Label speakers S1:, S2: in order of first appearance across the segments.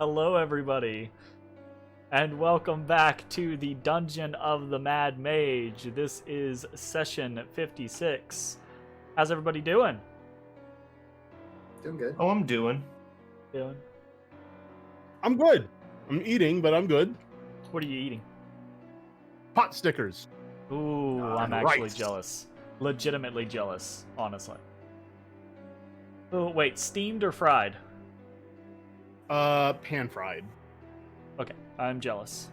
S1: Hello, everybody, and welcome back to the Dungeon of the Mad Mage. This is session 56. How's everybody doing?
S2: Doing good.
S3: Oh, I'm doing.
S4: I'm good. I'm eating, but I'm good.
S1: What are you eating?
S4: Pot stickers.
S1: Ooh, I'm actually
S4: rice.
S1: jealous. Legitimately jealous, honestly. Oh, wait, steamed or fried?
S4: Pan fried.
S1: Okay, I'm jealous.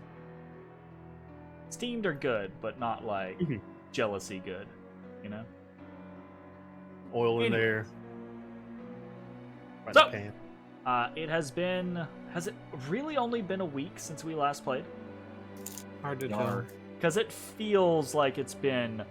S1: Steamed are good, but not like
S4: Mhm.
S1: jealousy good, you know?
S4: Oil in
S1: Anyway.
S4: there. Right
S1: So-
S4: in the pan.
S1: Has it really only been a week since we last played?
S5: Hard to
S4: Yar.
S5: tell.
S1: Because it feels like it's been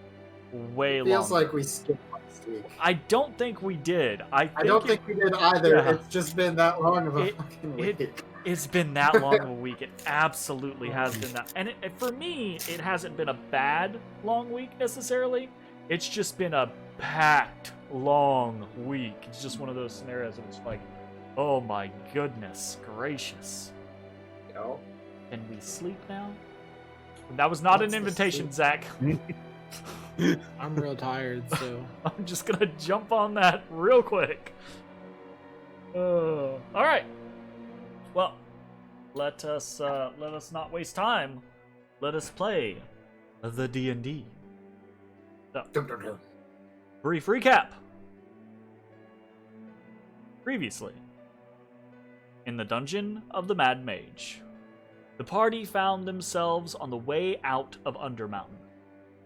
S1: way long.
S2: Feels like we skipped last week.
S1: I don't think we did. I
S2: don't think we did either.
S1: yeah.
S2: It's just been that long of a
S1: It-
S2: fucking
S1: it-
S2: week.
S1: It's been that long of a week. It absolutely has been that. And for me, it hasn't been a bad long week necessarily. It's just been a packed long week. It's just one of those scenarios that it's like, oh my goodness gracious.
S2: Yo.
S1: Can we sleep now? That was not
S2: What's
S1: an
S2: the
S1: invitation,
S2: sleep?
S1: Zach.
S5: I'm real tired, so
S1: I'm just gonna jump on that real quick. All right. Well, let us not waste time. Let us play the D&D. So,
S2: Dum, dum, dum.
S1: brief recap. Previously, in the dungeon of the Mad Mage, the party found themselves on the way out of Undermountain.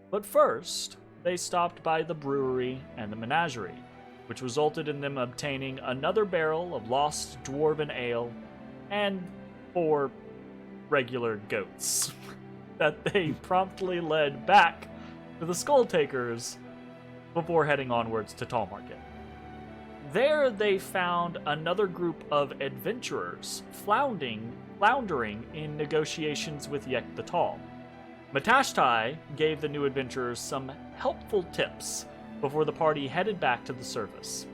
S1: But first, they stopped by the brewery and the menagerie, which resulted in them obtaining another barrel of lost dwarven ale and 4 regular goats that they promptly led back to the Skull Takers before heading onwards to Tall Market. There they found another group of adventurers floundering in negotiations with Yek the Tall. Matashtai gave the new adventurers some helpful tips before the party headed back to the surface.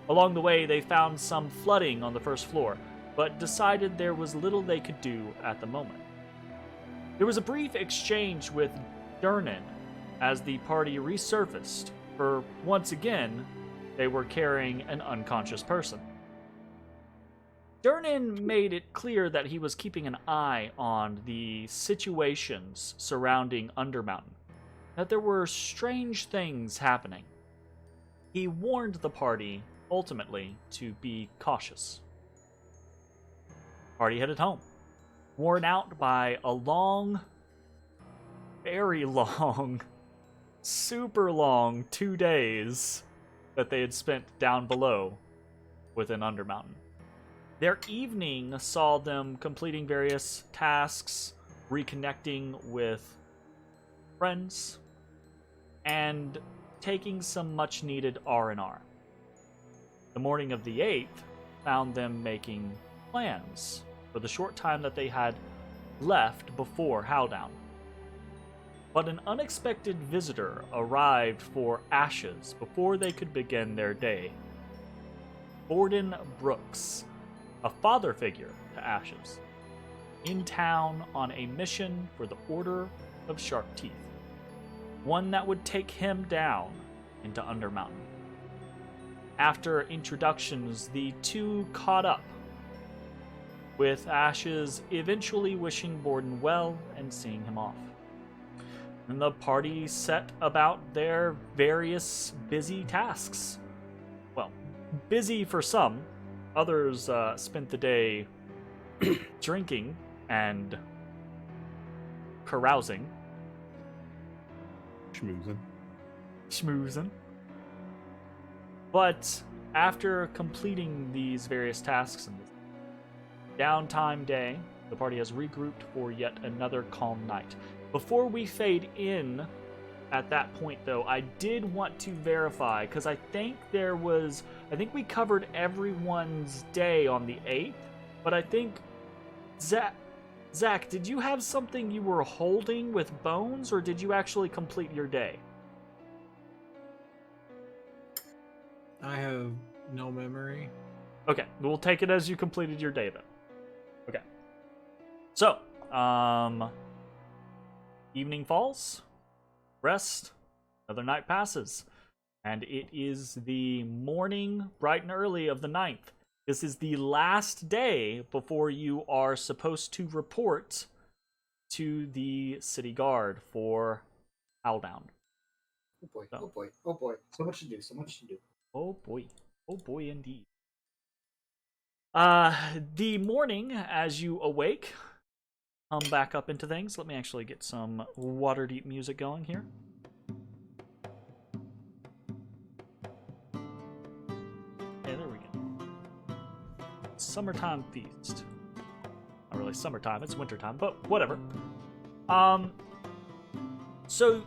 S1: Along the way, they found some flooding on the first floor, but decided there was little they could do at the moment. There was a brief exchange with Durnan as the party resurfaced, for once again, they were carrying an unconscious person. Durnan made it clear that he was keeping an eye on the situations surrounding Undermountain, that there were strange things happening. He warned the party, ultimately, to be cautious. Party headed home, worn out by a long, very long, super long 2 days that they had spent down below within Undermountain. Their evening saw them completing various tasks, reconnecting with friends, and taking some much-needed R&R. The morning of the 8th found them making plans for the short time that they had left before Howdown. But an unexpected visitor arrived for Ashes before they could begin their day. Borden Brooks, a father figure to Ashes, in town on a mission for the Order of Sharp Teeth, one that would take him down into Undermountain. After introductions, the two caught up, with Ashes eventually wishing Borden well and seeing him off. And the party set about their various busy tasks. Well, busy for some. Others spent the day drinking and carousing. Schmoozing. But after completing these various tasks in this downtime day, the party has regrouped for yet another calm night. Before we fade in at that point, though, I did want to verify, because I think we covered everyone's day on the 8th, but I think, Zach, did you have something you were holding with Bones, or did you actually complete your day?
S5: I have no memory.
S1: Okay, we'll take it as you completed your day, then. Okay. So, evening falls, rest, another night passes, and it is the morning, bright and early of the 9th. This is the last day before you are supposed to report to the city guard for Howlbound.
S2: Oh boy,
S1: So.
S2: oh boy, oh boy. So much to do, so much to do.
S1: Oh boy indeed. The morning as you awake, come back up into things. Let me actually get some Waterdeep music going here. Okay, there we go. Summertime feast. Not really summertime, it's wintertime, but whatever. So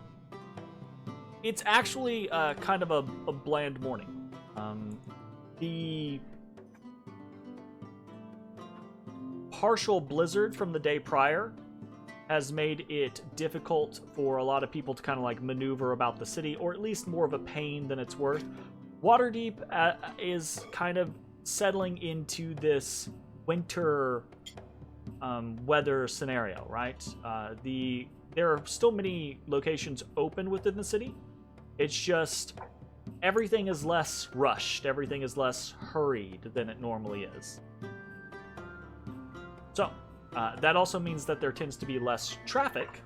S1: it's actually kind of a bland morning. The partial blizzard from the day prior has made it difficult for a lot of people to kind of like maneuver about the city, or at least more of a pain than it's worth. Waterdeep is kind of settling into this winter weather scenario, right? There are still many locations open within the city. It's just everything is less rushed, everything is less hurried than it normally is. So, that also means that there tends to be less traffic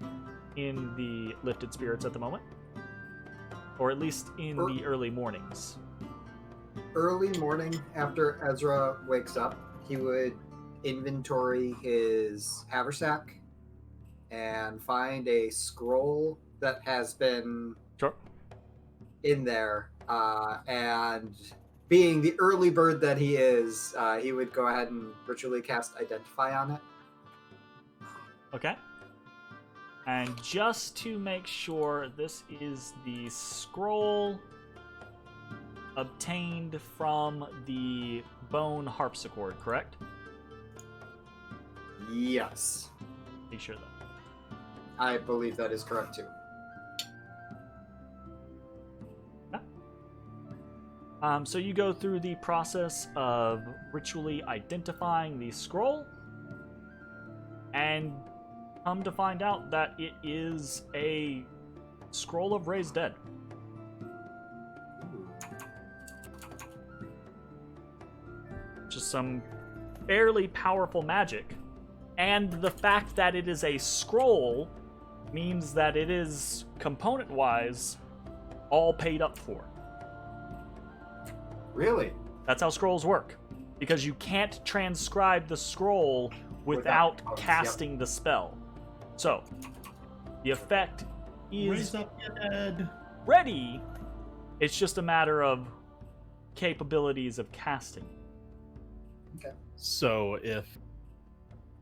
S1: in the Lifted Spirits at the moment. Or at least in the early mornings.
S2: Early morning after Ezra wakes up, he would inventory his haversack and find a scroll that has been in there. And being the early bird that he is, he would go ahead and ritually cast Identify on it.
S1: Okay. And just to make sure, this is the scroll obtained from the bone harpsichord, correct?
S2: Yes.
S1: Be sure though.
S2: I believe that is correct too.
S1: So you go through the process of ritually identifying the scroll, and come to find out that it is a scroll of raised dead. Just some fairly powerful magic. And the fact that it is a scroll means that it is, component-wise, all paid up for.
S2: Really?
S1: That's how scrolls work. Because you can't transcribe the scroll without casting the spell. So, the effect is
S3: Raise up your dead.
S1: ready. It's just a matter of capabilities of casting.
S2: Okay.
S4: So if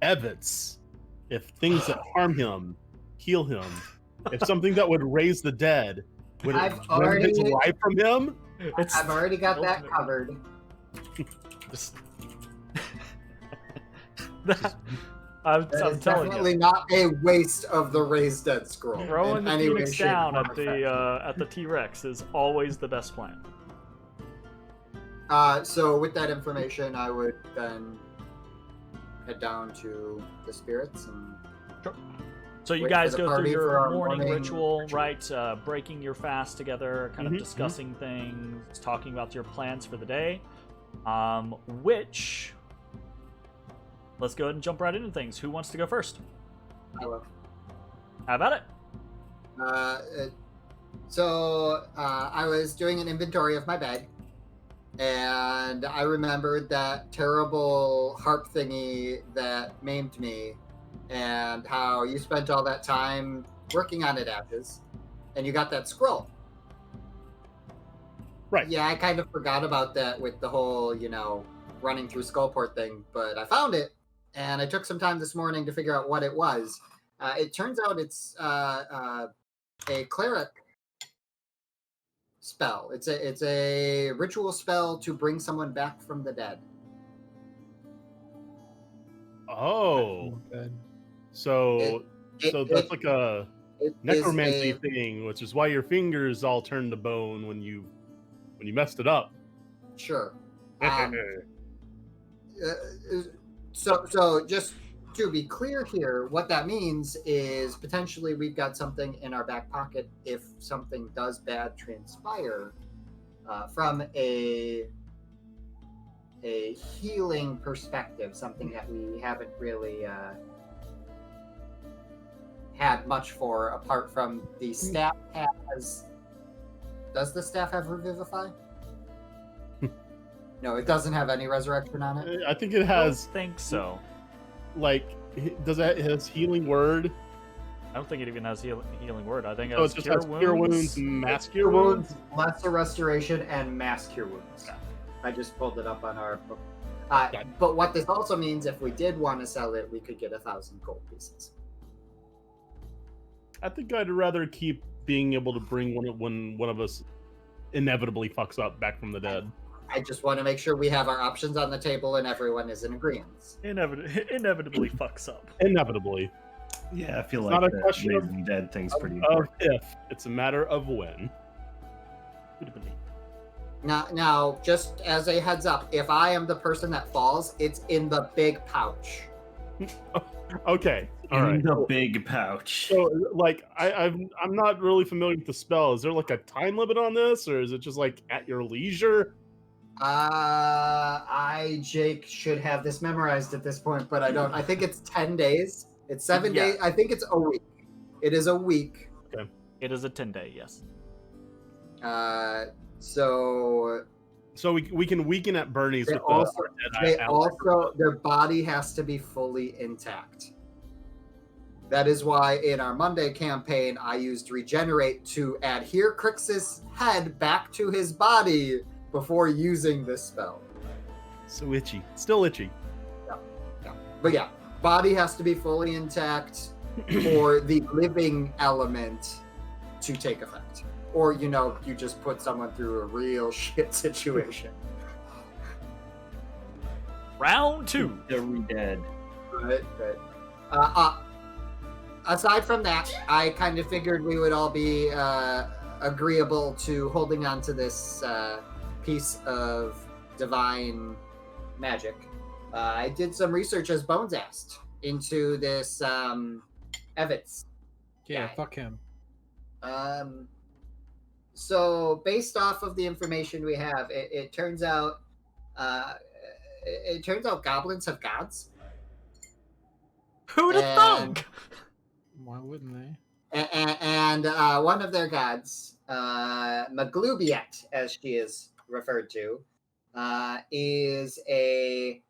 S4: if things that harm him heal him, if something that would raise the dead would
S2: I've
S4: rip
S2: already-
S4: his life from him,
S2: I've already got that
S1: ultimate-
S2: covered.
S1: Just I'm
S2: That is
S1: telling
S2: definitely
S1: you,
S2: not a waste of the raised dead scroll.
S1: throwing
S2: in
S1: the
S2: any way,
S1: Phoenix
S2: shape,
S1: down
S2: or
S1: at
S2: form.
S1: the T-Rex is always the best plan.
S2: So with that information, I would then head down to the spirits and
S1: So you
S2: wait
S1: guys
S2: for the
S1: go through
S2: party for
S1: your
S2: our
S1: morning
S2: morning
S1: ritual,
S2: ritual.
S1: right? Breaking your fast together, kind of
S4: Mhm,
S1: discussing things, talking about your plans for the day. Which, let's go ahead and jump right into things. Who wants to go first?
S2: I will.
S1: How about it?
S2: I was doing an inventory of my bed, and I remembered that terrible harp thingy that maimed me, and how you spent all that time working on it, Ashes, and you got that scroll.
S4: Right.
S2: Yeah, I kind of forgot about that with the whole, running through Skullport thing, but I found it, and I took some time this morning to figure out what it was. It turns out it's a cleric spell. It's a ritual spell to bring someone back from the dead.
S4: oh,
S5: Good.
S4: so that's like a
S2: It is
S4: necromancy
S2: a-
S4: thing, which is why your fingers all turned to bone when you messed it up.
S2: Sure. So just to be clear here, what that means is potentially we've got something in our back pocket if something does bad transpire from a healing perspective, something that we haven't really had much for apart from the staff has. Does the staff have Revivify? No, it doesn't have any resurrection on it.
S4: I think it
S1: I
S4: has,
S1: don't think so.
S4: like, does it has healing word?
S1: I don't think it even has healing word. I think it
S4: Oh,
S1: has
S4: it just
S1: cure
S4: has cure wounds, mass cure wounds.
S2: Lesser restoration, and mass cure wounds. I just pulled it up on our book.
S4: Got it.
S2: But what this also means, if we did want to sell it, we could get 1,000 gold pieces.
S4: I think I'd rather keep being able to bring one of us inevitably fucks up back from the dead.
S2: I just want to make sure we have our options on the table and everyone is in agreement.
S1: Inevitably fucks up.
S4: Inevitably.
S3: Yeah, I feel
S4: It's
S3: like
S4: not a
S3: the
S4: question of-
S3: raising dead thing's pretty
S4: Of
S3: important.
S4: if. It's a matter of when.
S2: Now, just as a heads up, if I am the person that falls, it's in the big pouch.
S4: Okay. All
S3: In
S4: right.
S3: the big pouch.
S4: So, like, I'm not really familiar with the spell. Is there like a time limit on this, or is it just like at your leisure?
S2: Jake, should have this memorized at this point, but I don't. I think it's 10 days. It's 7
S1: Yeah.
S2: days. I think it's a week. It is a week.
S1: It is a 10-day, yes.
S2: So
S4: So we can weaken at Bernie's
S2: they
S4: with
S2: also,
S4: the
S2: their body has to be fully intact. That is why in our Monday campaign, I used Regenerate to adhere Crix's head back to his body before using this spell.
S4: so itchy, still itchy.
S2: But yeah, body has to be fully intact for the living element to take effect. Or, you just put someone through a real shit situation.
S1: Round 2.
S3: Every dead.
S2: Right. Aside from that, I kind of figured we would all be agreeable to holding on to this piece of divine magic. I did some research, as Bones asked, into this Evitz.
S5: Yeah,
S2: Guy.
S5: fuck him.
S2: So based off of the information we have, it turns out goblins have gods.
S1: Who'd have
S2: And-
S1: thunk?
S5: Why wouldn't they?
S2: And one of their gods, Maglubiet, as she is referred to, is a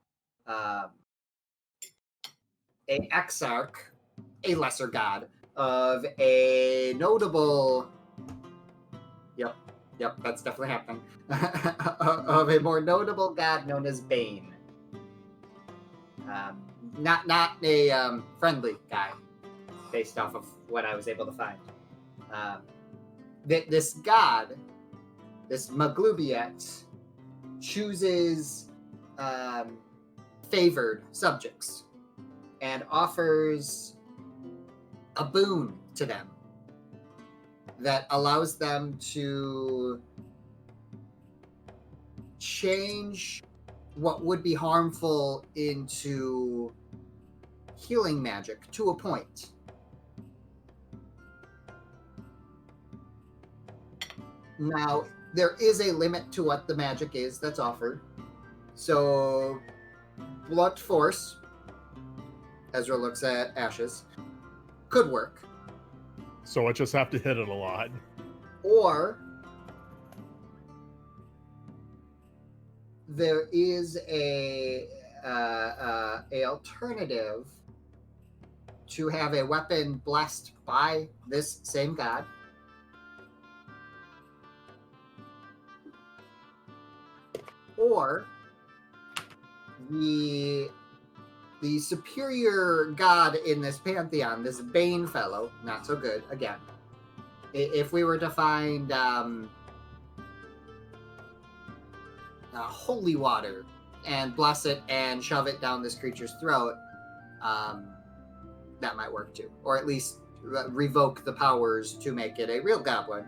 S2: exarch, a lesser god of a notable. Yep, that's definitely happening. Of a more notable god known as Bane. Not a friendly guy, based off of what I was able to find. This god, this Maglubiet, chooses favored subjects and offers a boon to them that allows them to change what would be harmful into healing magic to a point. Now, there is a limit to what the magic is that's offered. So, Blunt Force, Ezra looks at Ashes, could work.
S4: So I just have to hit it a lot.
S2: Or there is a alternative to have a weapon blessed by this same god. Or the superior god in this pantheon, this Bane fellow, not so good, again. If we were to find holy water and bless it and shove it down this creature's throat, that might work too. Or at least revoke the powers to make it a real goblin.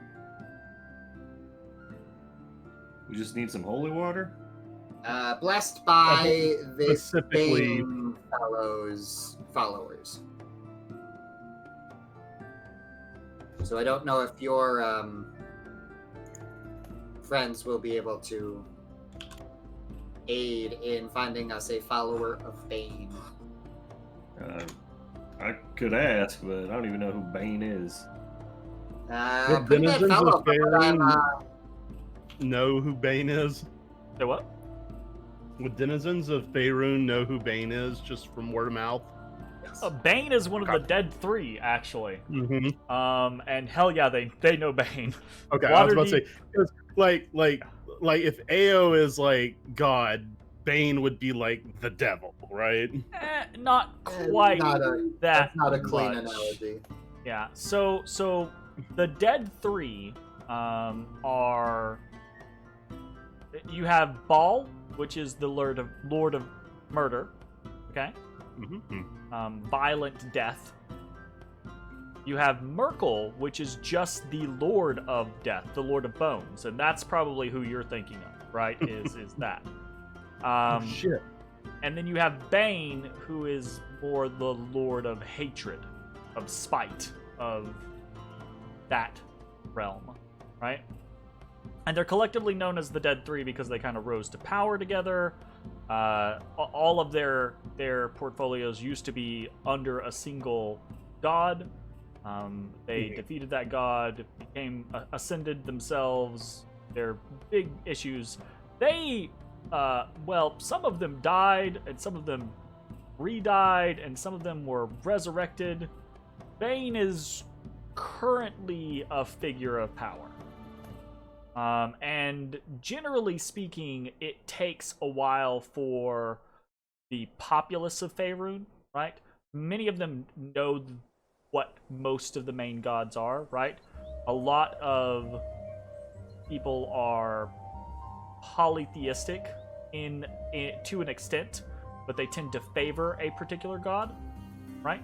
S3: We just need some holy water?
S2: Blessed by this
S4: Specifically
S2: Bane Fallow's followers. So I don't know if your friends will be able to aid in finding us a follower of Bane.
S3: I could ask, but I don't even know who Bane is.
S4: Would
S2: Pretty bad
S4: denizens
S2: fellow,
S4: of
S2: from what I'm,
S4: Faerun know who Bane is?
S1: Say what?
S4: Would denizens of Faerun know who Bane is just from word of mouth?
S2: yes.
S1: Bane is one of the dead three, actually.
S4: Mm-hmm.
S1: And hell yeah, they know Bane.
S4: Okay, I was about to
S1: Waterdeep-
S4: say, because like if Ao is like God, Bane would be like the devil, right?
S1: Not quite that.
S2: That's not a clean
S1: much.
S2: analogy.
S1: Yeah. So the dead three are, you have Baal, which is the Lord of Murder. Okay.
S4: Mm-hmm.
S1: Violent death. You have Merkel, which is just the Lord of Death, the Lord of Bones, and that's probably who you're thinking of, right? is that?
S4: Shit.
S1: And then you have Bane, who is more the Lord of Hatred, of Spite, of that realm, right? And they're collectively known as the Dead Three because they kind of rose to power together. All of their portfolios used to be under a single god. They defeated that god, became ascended themselves. Their big issues. They, some of them died, and some of them re-died, and some of them were resurrected. Bane is currently a figure of power. And generally speaking, it takes a while for the populace of Faerun, right? Many of them know what most of the main gods are, right? A lot of people are polytheistic in to an extent, but they tend to favor a particular god, right?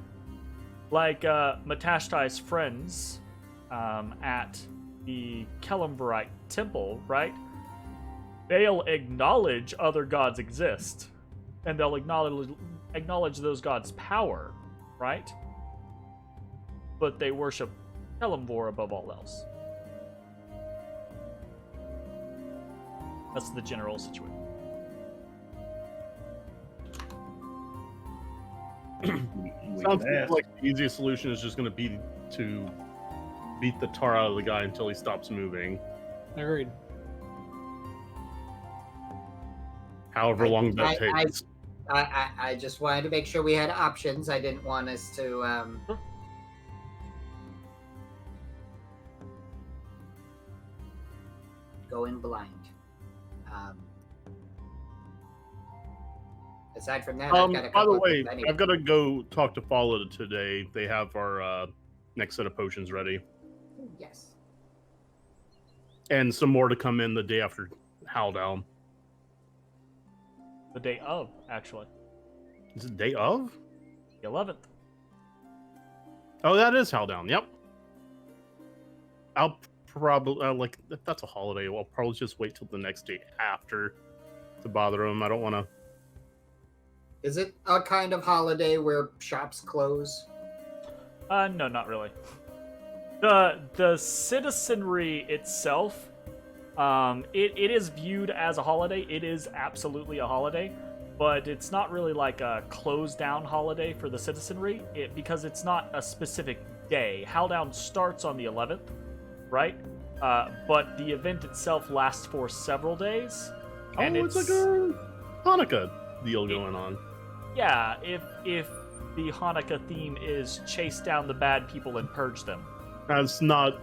S1: Like Matashtai's friends at the Kelemvirite temple, right? They'll acknowledge other gods exist, and they'll acknowledge those gods' power, right? But they worship Kelemvor above all else. That's the general situation.
S3: We
S4: Sounds
S3: could ask.
S4: like the easiest solution is just going to be to beat the tar out of the guy until he stops moving.
S5: Agreed.
S4: However long that takes.
S2: I just wanted to make sure we had options. I didn't want us to go in blind. Aside from that, I've got a
S4: By
S2: couple
S4: the
S2: of
S4: way,
S2: things I need.
S4: I've got to go talk to Fala today. They have our next set of potions ready.
S2: Yes.
S4: And some more to come in the day after Howldown.
S1: The day of, actually.
S4: Is it day of?
S1: The 11th.
S4: Oh, that is Howldown. Yep. I'll probably, like, if that's a holiday, I'll probably just wait till the next day after to bother them. I don't want to.
S2: Is it a kind of holiday where shops close?
S1: No, not really. The citizenry itself, it is viewed as a holiday. It is absolutely a holiday, but it's not really like a closed down holiday for the citizenry, because it's not a specific day. Howldown starts on the 11th, right? But the event itself lasts for several days. And
S4: it's like a Hanukkah deal going on.
S1: Yeah, if the Hanukkah theme is chase down the bad people and purge them.
S4: That's not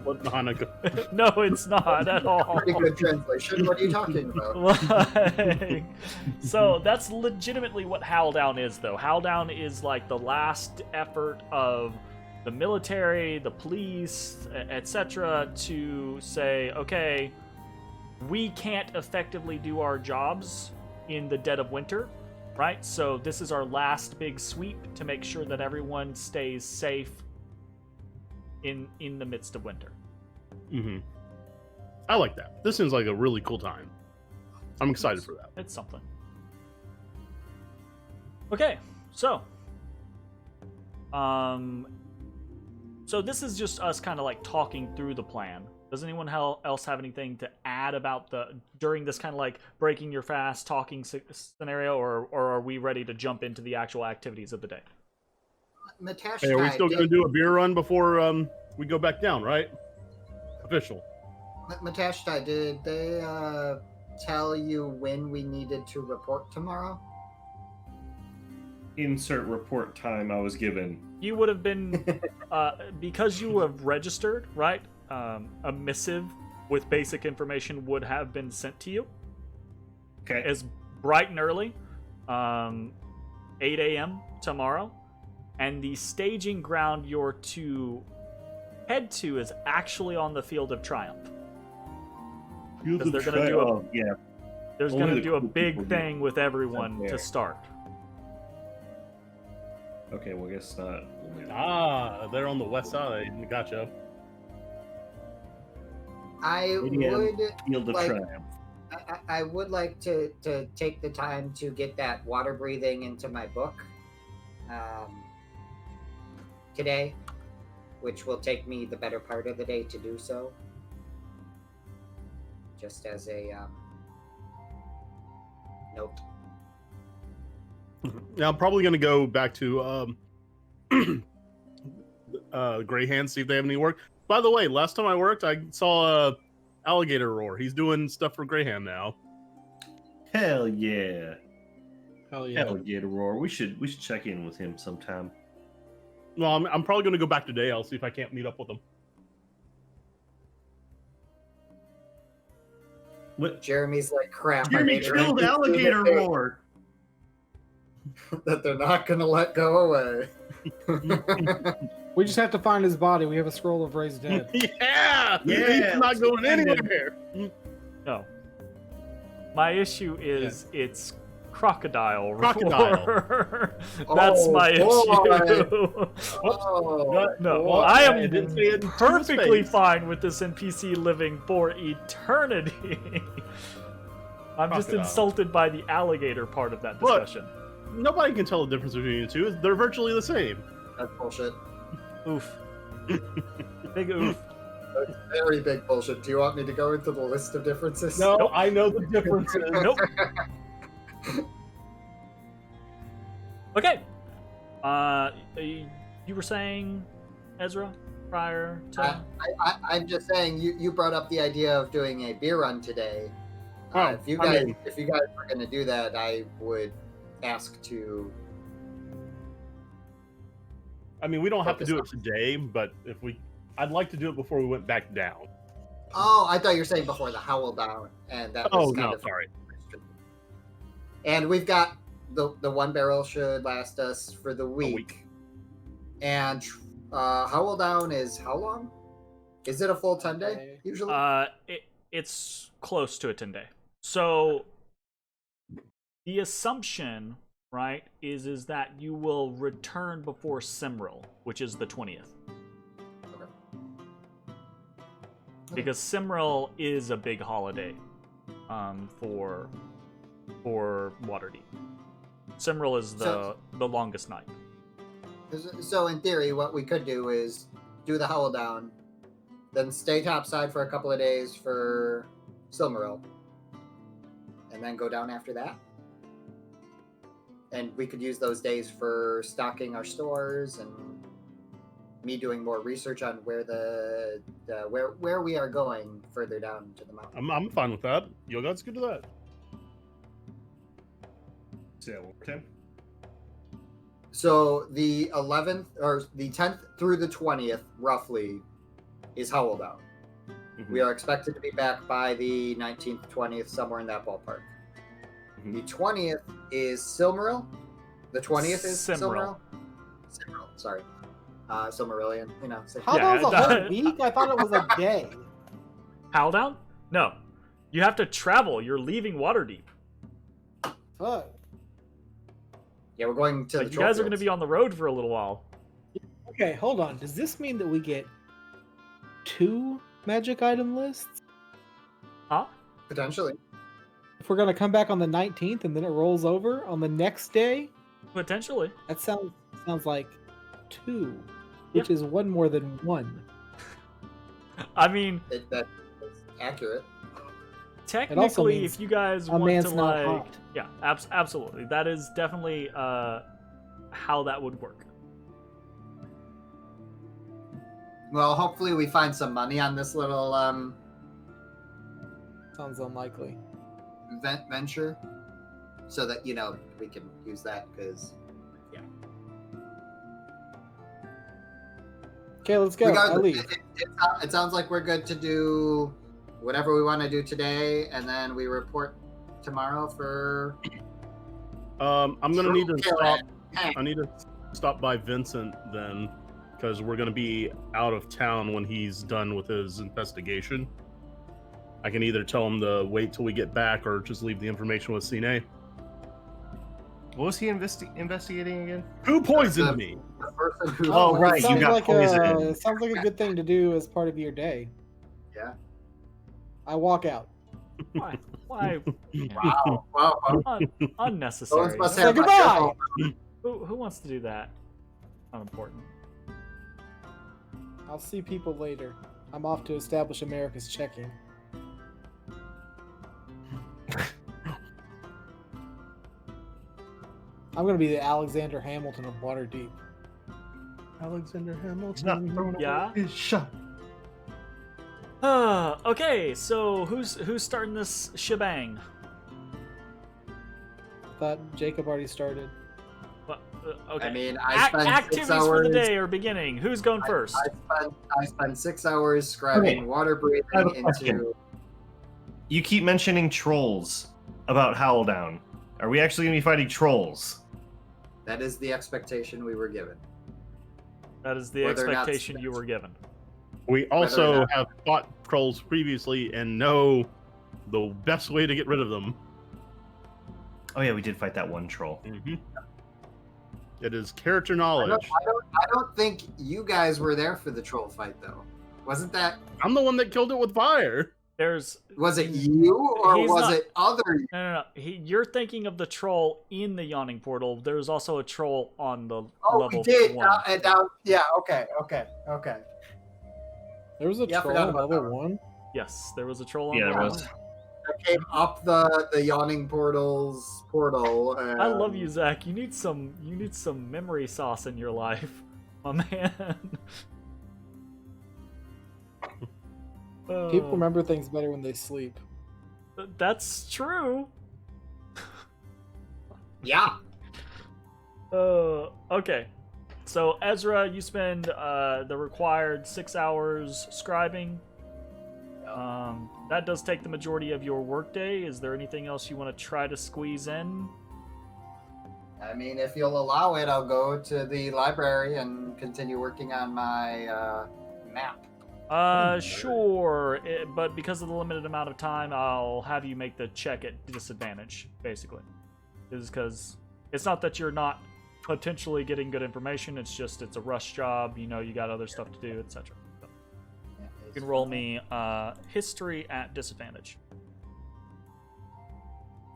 S4: what Hanukkah.
S1: No, it's not at all.
S2: Pretty good translation. What are you talking about?
S1: Like, so that's legitimately what Howldown is, though. Howldown is like the last effort of the military, the police, etc., to say, okay, we can't effectively do our jobs in the dead of winter, right? So this is our last big sweep to make sure that everyone stays safe in the midst of winter.
S4: Mm-hmm. I like that. This seems like a really cool time. I'm excited for that.
S1: It's something. Okay, so so this is just us kind of like talking through the plan. Does anyone else have anything to add about during this kind of like breaking your fast talking scenario, or are we ready to jump into the actual activities of the day?
S2: Matashtai,
S4: Hey, are we still going to do a beer run before we go back down, right? Official.
S2: Matashtai, did they tell you when we needed to report tomorrow?
S3: Insert report time I was given.
S1: You would have been, because you have registered, right? A missive with basic information would have been sent to you.
S3: Okay.
S1: As bright and early, 8 a.m. tomorrow. And the staging ground you're to head to is actually on the Field of Triumph. Because they're going to do there's going to do a big thing with everyone to start.
S3: Okay, well, I guess not.
S4: They're on the west side. Gotcha.
S2: I
S3: Field
S2: would
S3: of
S2: like.
S3: Triumph.
S2: I would like to take the time to get that water breathing into my book today, which will take me the better part of the day to do so. Just as a note.
S4: Now I'm probably going to go back to Greyhand, see if they have any work. By the way, last time I worked, I saw Alligator Roar. He's doing stuff for Greyhand now.
S3: Hell yeah.
S5: Hell yeah.
S3: Alligator Roar. We should check in with him sometime.
S4: Well, I'm probably going to go back today. I'll see if I can't meet up with him.
S3: What?
S2: Jeremy's like, crap. I
S3: Jeremy
S2: made it
S3: killed
S2: right
S3: Alligator
S2: through
S3: Roar.
S2: that they're not going to let go away.
S5: We just have to find his body. We have a scroll of raised dead.
S4: Yeah!
S3: Yeah,
S4: He's not going anywhere.
S1: No. My issue is it's crocodile.
S4: Crocodile.
S1: roar. That's
S2: Oh,
S1: my
S2: boy.
S1: issue.
S2: Oh,
S1: No,
S4: Well,
S1: I
S4: it didn't say it
S1: am
S4: in
S1: perfectly
S4: space.
S1: fine with this NPC living for eternity. I'm just
S4: Crocodile.
S1: insulted by the alligator part of that
S4: Look.
S1: discussion.
S4: Nobody can tell the difference between the two. They're virtually the same.
S2: that's bullshit.
S1: Oof. Big oof.
S2: That's very big bullshit. Do you want me to go into the list of differences?
S4: No,
S1: Nope.
S4: I know the differences.
S1: Nope. Okay. You were saying, Ezra, prior to...
S2: I'm just saying you brought up the idea of doing a beer run today.
S4: Oh,
S2: if you
S4: I
S2: guys
S4: mean-
S2: were going to do that, I would ask to.
S4: I mean, we don't have to do it today, but I'd like to do it before we went back down.
S2: Oh, I thought you were saying before the howl down, and that was
S4: Oh,
S2: kind
S4: no,
S2: of
S4: sorry.
S2: And we've got the one barrel should last us for the week.
S4: week.
S2: And howl down is how long? Is it a full 10 day usually?
S1: It's close to a 10-day. So the assumption, right, is that you will return before Simril, which is the 20th. Because Simril is a big holiday for Waterdeep. Simril is the longest night.
S2: So in theory, what we could do is do the howl down, then stay topside for a couple of days for Silmaril, and then go down after that. And we could use those days for stocking our stores and me doing more research on where where we are going further down into the mountain.
S4: I'm fine with that. Yogad's good to that.
S3: Say that one more time.
S2: So the 11th or the 10th through the 20th, roughly, is Howl Down.
S3: Mm-hmm.
S2: We are expected to be back by the 19th, 20th, somewhere in that ballpark.
S3: Mhm.
S2: The 20th is Silmaril. The 20th is
S1: Simril.
S2: Silmaril, sorry. Silmarillion, you know.
S5: How
S1: Yeah,
S5: about a whole week? I thought it was a day.
S1: Howl down? No. You have to travel. You're leaving Waterdeep.
S5: Fuck.
S2: Yeah, we're going to the
S1: You guys are going to be on the road for a little while.
S5: Okay, hold on. Does this mean that we get 2 magic item lists?
S1: Huh?
S2: Potentially.
S5: If we're going to come back on the 19th and then it rolls over on the next day?
S1: Potentially.
S5: That sounds like 2, which is one more than 1.
S1: I mean,
S2: That's accurate.
S1: technically,
S5: means
S1: if you guys
S5: a
S1: want
S5: man's
S1: to
S5: not
S1: like,
S5: hot.
S1: yeah, absolutely, that is definitely how that would work.
S2: Well, hopefully we find some money on this little
S5: Sounds unlikely.
S2: venture, so that we can use that because
S5: Okay, let's go. I'll
S2: regardless,
S5: leave.
S2: it sounds like we're good to do whatever we want to do today, and then we report tomorrow for.
S4: I'm gonna need to
S2: True
S4: stop.
S2: killing.
S4: I need to stop by Vincent then, because we're gonna be out of town when he's done with his investigation. I can either tell him to wait till we get back, or just leave the information with Cine.
S3: What was he investigating again?
S4: Who poisoned me?
S2: The person who.
S3: Oh,
S5: it
S3: right, you
S5: sounds
S3: got
S5: like
S3: poisoned.
S5: sounds like a good thing to do as part of your day.
S2: Yeah.
S5: I walk out.
S1: Why? Why?
S2: Wow.
S1: Unnecessary.
S2: Must
S5: Say
S2: have my
S5: goodbye!
S2: careful.
S1: Who wants to do that? Unimportant.
S5: I'll see people later. I'm off to establish America's checking. I'm gonna be the Alexander Hamilton of Waterdeep.
S4: Alexander
S3: He's not
S4: Hamilton.
S3: throwing
S1: Yeah?
S3: away his shot.
S1: Okay, so who's starting this shebang?
S5: I thought Jacob already started.
S1: Okay.
S2: I mean, I spent 6
S1: activities
S2: hours.
S1: for the day are beginning. Who's going first?
S2: I spent 6 hours scribing water
S3: I have a
S2: breathing
S3: question.
S2: into.
S3: You keep mentioning trolls about Howldown. Are we actually going to be fighting trolls?
S2: That is the expectation we were given.
S1: That is the
S2: Whether or not
S1: expectation you were given.
S4: We
S2: Whether or
S4: also
S2: not-
S4: have fought trolls previously and know the best way to get rid of them.
S3: Oh yeah, we did fight that one troll.
S4: It is character
S2: I
S4: knowledge.
S2: don't think you guys were there for the troll fight though. Wasn't that?
S4: I'm the one that killed it with fire.
S2: Was it you or
S1: He's
S2: was
S1: not-
S2: it other?
S1: No. You're thinking of the troll in the yawning portal. There's also a troll on the
S2: Oh,
S1: level
S2: we did.
S1: 1.
S2: Yeah. Okay.
S5: There was a
S2: Yeah, I
S5: troll
S2: forgot
S5: on
S2: about
S5: level
S2: that
S5: 1.
S1: Yes, there was a troll on
S3: Yeah, there
S1: level
S3: was.
S1: 1.
S2: I came up the yawning portal. And,
S1: I love you, Zach. You need some memory sauce in your life, my man.
S5: People remember things better when they sleep.
S1: That's true.
S2: Yeah.
S1: Okay. So Ezra, you spend the required 6 hours scribing. That does take the majority of your workday. Is there anything else you want to try to squeeze in?
S2: I mean, if you'll allow it, I'll go to the library and continue working on my map.
S1: Sure, but because of the limited amount of time, I'll have you make the check at disadvantage, basically. Is because it's not that you're not potentially getting good information, it's just it's a rush job, you got other stuff to do, etc. So you can roll me history at disadvantage.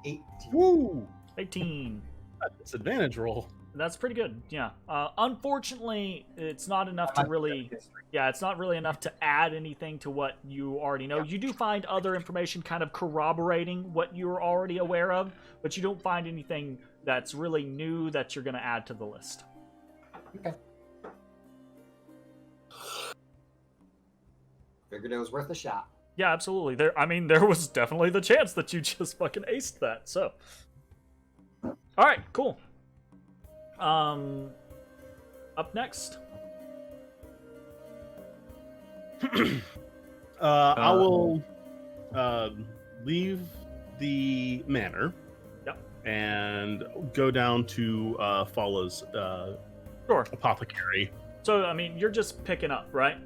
S2: 18.
S4: Woo!
S1: 18.
S4: Disadvantage roll.
S1: That's pretty good, yeah. Unfortunately, it's not enough to really... Yeah, it's not really enough to add anything to what you already know. You do find other information kind of corroborating what you're already aware of, but you don't find anything that's really new that you're going to add to the list.
S2: Okay. Figured it was worth a shot.
S1: Yeah, absolutely. There was definitely the chance that you just fucking aced that, so... Alright, cool. Up next.
S4: I will leave the manor.
S1: Yep.
S4: And go down to Fala's
S1: Sure.
S4: apothecary.
S1: So, you're just picking up, right?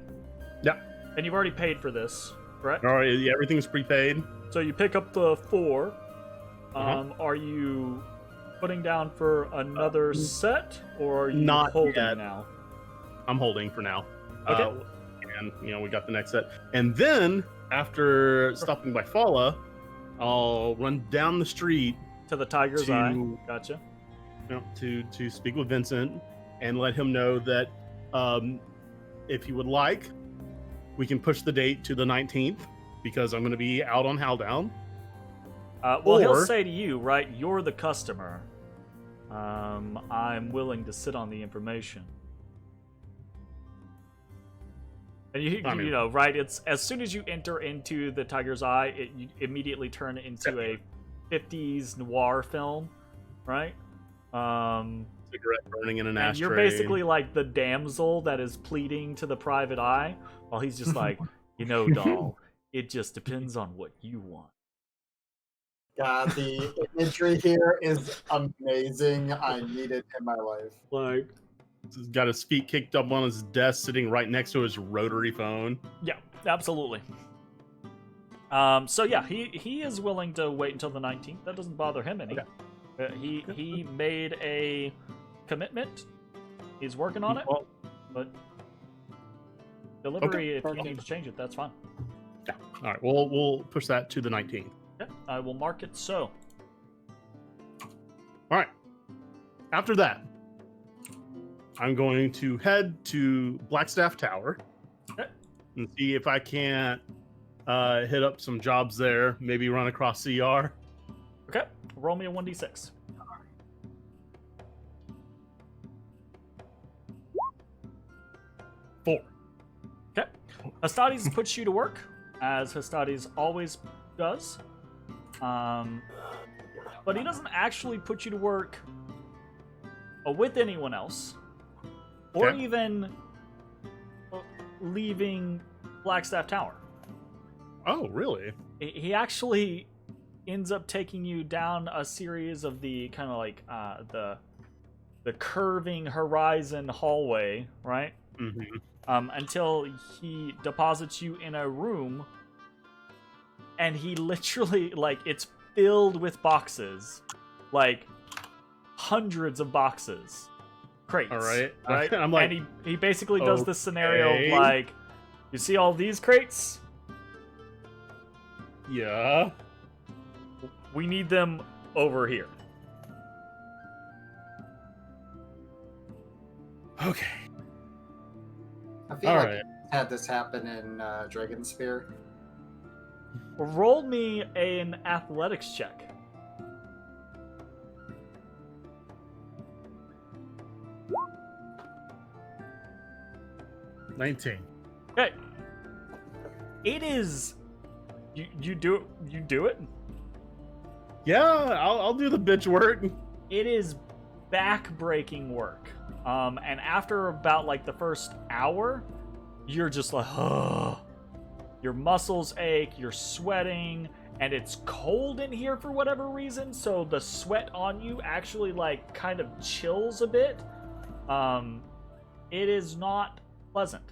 S4: Yep.
S1: And you've already paid for this, correct?
S4: All right, yeah, everything's prepaid.
S1: So you pick up the 4.
S4: Uh-huh.
S1: Are you putting down for another set, or are you
S4: Not
S1: holding
S4: yet.
S1: now?
S4: I'm holding for now.
S1: Okay.
S4: And we got the next set. And then after stopping by Fala, I'll run down the street
S1: To the Tiger's
S4: to-
S1: Eye. Gotcha.
S4: to speak with Vincent and let him know that if he would like, we can push the date to the 19th because I'm going to be out on Howldown.
S1: Well, he'll say to you, right, you're the customer. I'm willing to sit on the information. And you know, right, it's as soon as you enter into the Tiger's Eye, you immediately turn into a 50s noir film, right?
S4: Cigarette burning in an ashtray.
S1: And you're basically like the damsel that is pleading to the private eye, while he's just like, you know, doll, it just depends on what you want.
S2: God, the imagery here is amazing. I need it in my life.
S1: Like,
S4: he's got his feet kicked up on his desk, sitting right next to his rotary phone.
S1: yeah, absolutely. So yeah, he is willing to wait until the 19th. That doesn't bother him any.
S4: Okay.
S1: He made a commitment. He's working on it.
S4: Well,
S1: but delivery, if you
S5: perfect.
S1: need to change it, that's fine.
S4: yeah. All right. We'll push that to the 19th.
S1: Yeah, I will mark it so.
S4: All right. After that, I'm going to head to Blackstaff Tower
S1: Okay.
S4: and see if I can't hit up some jobs there. Maybe run across CR.
S1: Okay, roll me a 1d6.
S4: Four.
S1: Okay. Hastades puts you to work, as Hastades always does. But he doesn't actually put you to work with anyone else, or
S4: Okay.
S1: even leaving Blackstaff Tower.
S4: Oh, really?
S1: He actually ends up taking you down a series of the kind of like the curving horizon hallway, right?
S4: Mm-hmm.
S1: Until he deposits you in a room, and he literally, like, it's filled with boxes, like hundreds of boxes, crates.
S4: All right.
S1: Right.
S4: I'm like,
S1: and he basically does this scenario
S4: okay.
S1: of, like, you see all these crates?
S4: yeah.
S1: We need them over here.
S4: Okay.
S2: I feel
S4: All
S2: like
S4: right.
S2: I had this happen in Dragon Spear.
S1: Roll me an athletics check.
S4: $19.
S1: Okay. It is. You do it.
S4: Yeah, I'll do the bitch work.
S1: It is back-breaking work. And after about like the first hour, you're just like, oh. Your muscles ache, you're sweating, and it's cold in here for whatever reason, so the sweat on you actually like kind of chills a bit. It is not pleasant.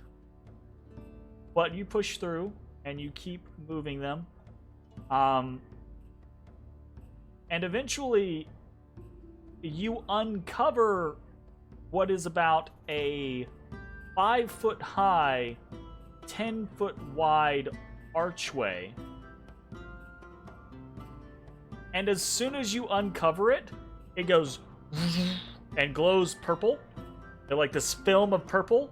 S1: But you push through and you keep moving them. And eventually you uncover what is about a 5-foot high, 10-foot wide archway. And as soon as you uncover it, it goes and glows purple. And like this film of purple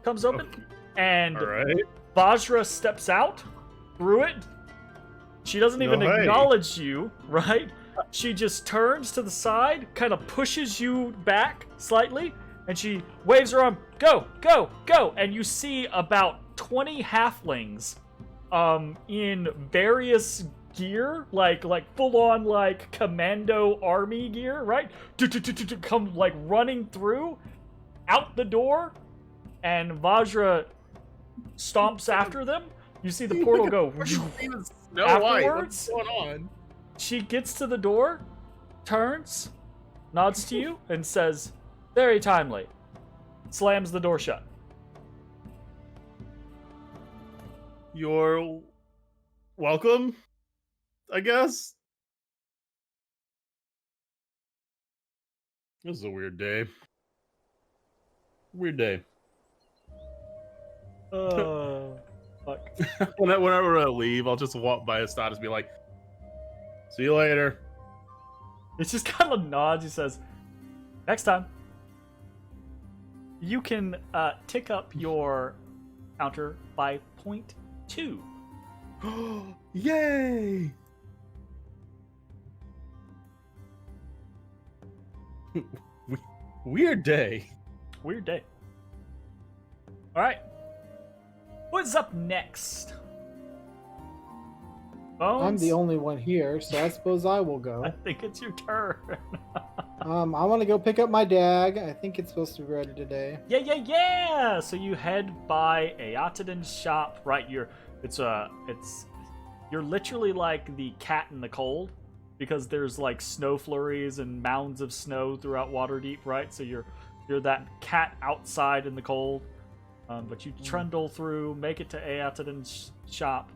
S1: comes open. And
S4: All right.
S1: Vajra steps out through it. She doesn't even
S4: No way.
S1: acknowledge you, right? She just turns to the side, kind of pushes you back slightly, and she waves her arm, go, go, go! And you see about 20 halflings in various gear, like full-on like commando army gear, right? Come like running through, out the door, and Vajra stomps after them. You see the portal go
S4: Snow White.
S1: afterwards.
S4: What's going on?
S1: She gets to the door, turns, nods to you, and says, very timely. Slams the door shut.
S4: You're welcome, I guess. This is a weird day. Weird day.
S1: Fuck.
S4: Whenever I leave, I'll just walk by Astada and be like, see you later.
S1: It just kind of nods. He says, Next time, you can tick up your counter by 0.2.
S4: Yay! Weird day.
S1: Weird day. All right. What's up next? Bones?
S5: I'm the only one here, so I suppose I will go.
S1: I think it's your turn.
S5: I want to go pick up my dag. I think it's supposed to be ready today.
S1: Yeah. So you head by Eatadin's shop, right? You're literally like the cat in the cold, because there's like snow flurries and mounds of snow throughout Waterdeep, right? So you're that cat outside in the cold. But you trundle through, make it to Eatadin's shop.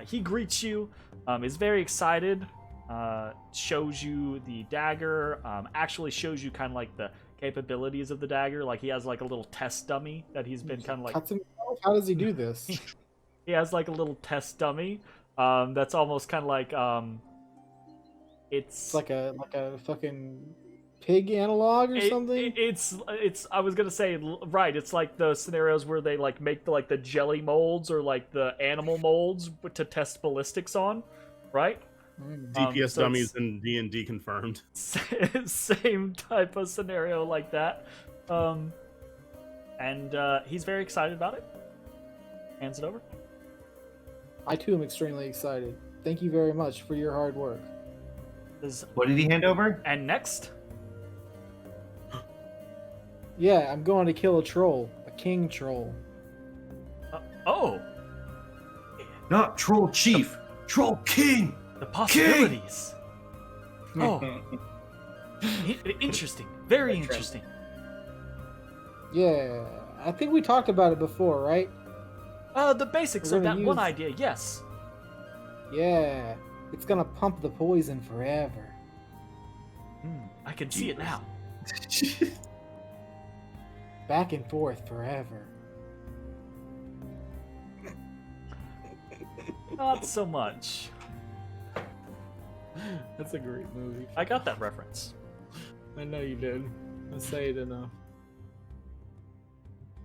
S1: He greets you, is very excited, shows you the dagger, actually shows you kind of like the capabilities of the dagger. Like he has like a little test dummy that he's been kind of like...
S5: Cuts himself? How does he do this?
S1: He has like a little test dummy that's almost kind of like...
S5: It's like a fucking pig analog or something?
S1: It's I was gonna say, right, it's like the scenarios where they like make the jelly molds or like the animal molds to test ballistics on, right?
S4: DPS
S1: so
S4: dummies and D&D confirmed.
S1: Same type of scenario like that. And he's very excited about it. Hands it over.
S5: I too am extremely excited. Thank you very much for your hard work.
S3: What did he hand over?
S1: And next,
S5: Yeah, I'm going to kill a troll. A king troll.
S1: oh,
S3: Not Troll Chief, Troll King!
S1: the possibilities. Oh, interesting. Very interesting.
S5: Yeah, I think we talked about it before, right?
S1: The basics
S5: We're
S1: of that
S5: gonna
S1: one
S5: use-
S1: idea, yes.
S5: Yeah, it's gonna pump the poison forever.
S1: I can see it now.
S5: Back and forth forever.
S1: Not so much.
S5: That's a great movie.
S1: I got that reference.
S5: I know you did. I say it enough.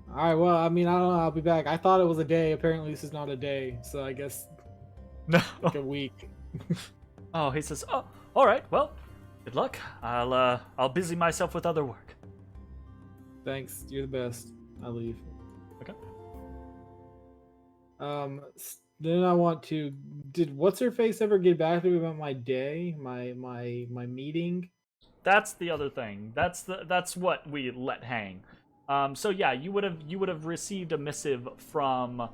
S5: Alright, well, I mean, I don't know, I'll be back. I thought it was a day. Apparently this is not a day, so I guess
S1: No.
S5: like a week.
S1: Oh, he says, "Oh, all right. Well, good luck. I'll busy myself with other work."
S5: Thanks, you're the best. I leave.
S1: Okay.
S5: Then I want to. Did what's her face ever get back to me about my day, my meeting?
S1: That's the other thing. That's what we let hang. So yeah, you would have received a missive from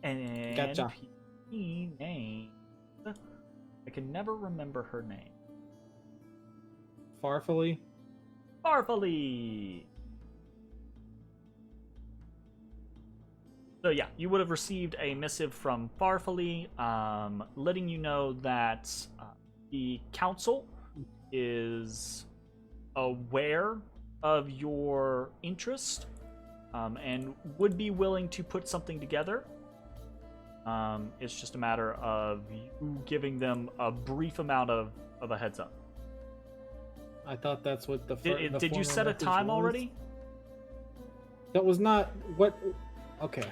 S1: and
S5: Gotcha.
S1: name. I can never remember her name.
S5: Farfully.
S1: Farfully. So yeah, you would have received a missive from Farfully, letting you know that the council is aware of your interest and would be willing to put something together. It's just a matter of you giving them a brief amount of a heads up.
S5: I thought that's what the.
S1: Did you set a time already?
S5: That was not what. Okay.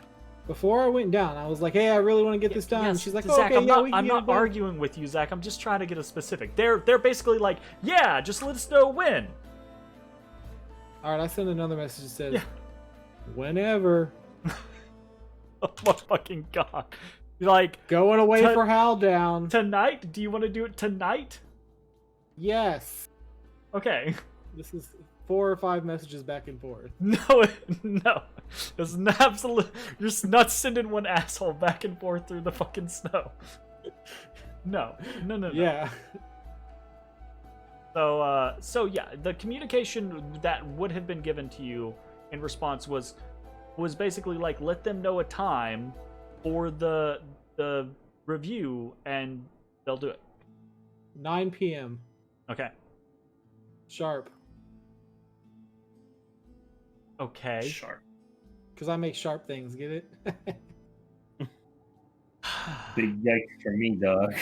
S5: Before I went down, I was like, "Hey, I really want to get this done."
S1: Yes,
S5: She's like,
S1: Zach,
S5: "Oh, okay,
S1: I'm
S5: yeah,
S1: not,
S5: we can
S1: I'm
S5: get it
S1: not
S5: done."
S1: arguing with you, Zach. I'm just trying to get a specific. They're basically like, yeah, just let us know when.
S5: All right, I sent another message that says,
S1: Yeah.
S5: "Whenever."
S1: Oh my fucking god! Like
S5: Going away for Hal down.
S1: tonight? Do you want to do it tonight?
S5: Yes.
S1: Okay.
S5: This is 4 or 5 messages back and forth.
S1: No, no. It's an absolute. You're just not sending one asshole back and forth through the fucking snow. No.
S5: Yeah.
S1: So yeah, the communication that would have been given to you in response was basically like, let them know a time for the review and they'll do it.
S5: 9 p.m.
S1: Okay.
S5: sharp.
S1: Okay.
S3: Sharp.
S5: Because I make sharp things, get it?
S3: Big yikes for me, dog.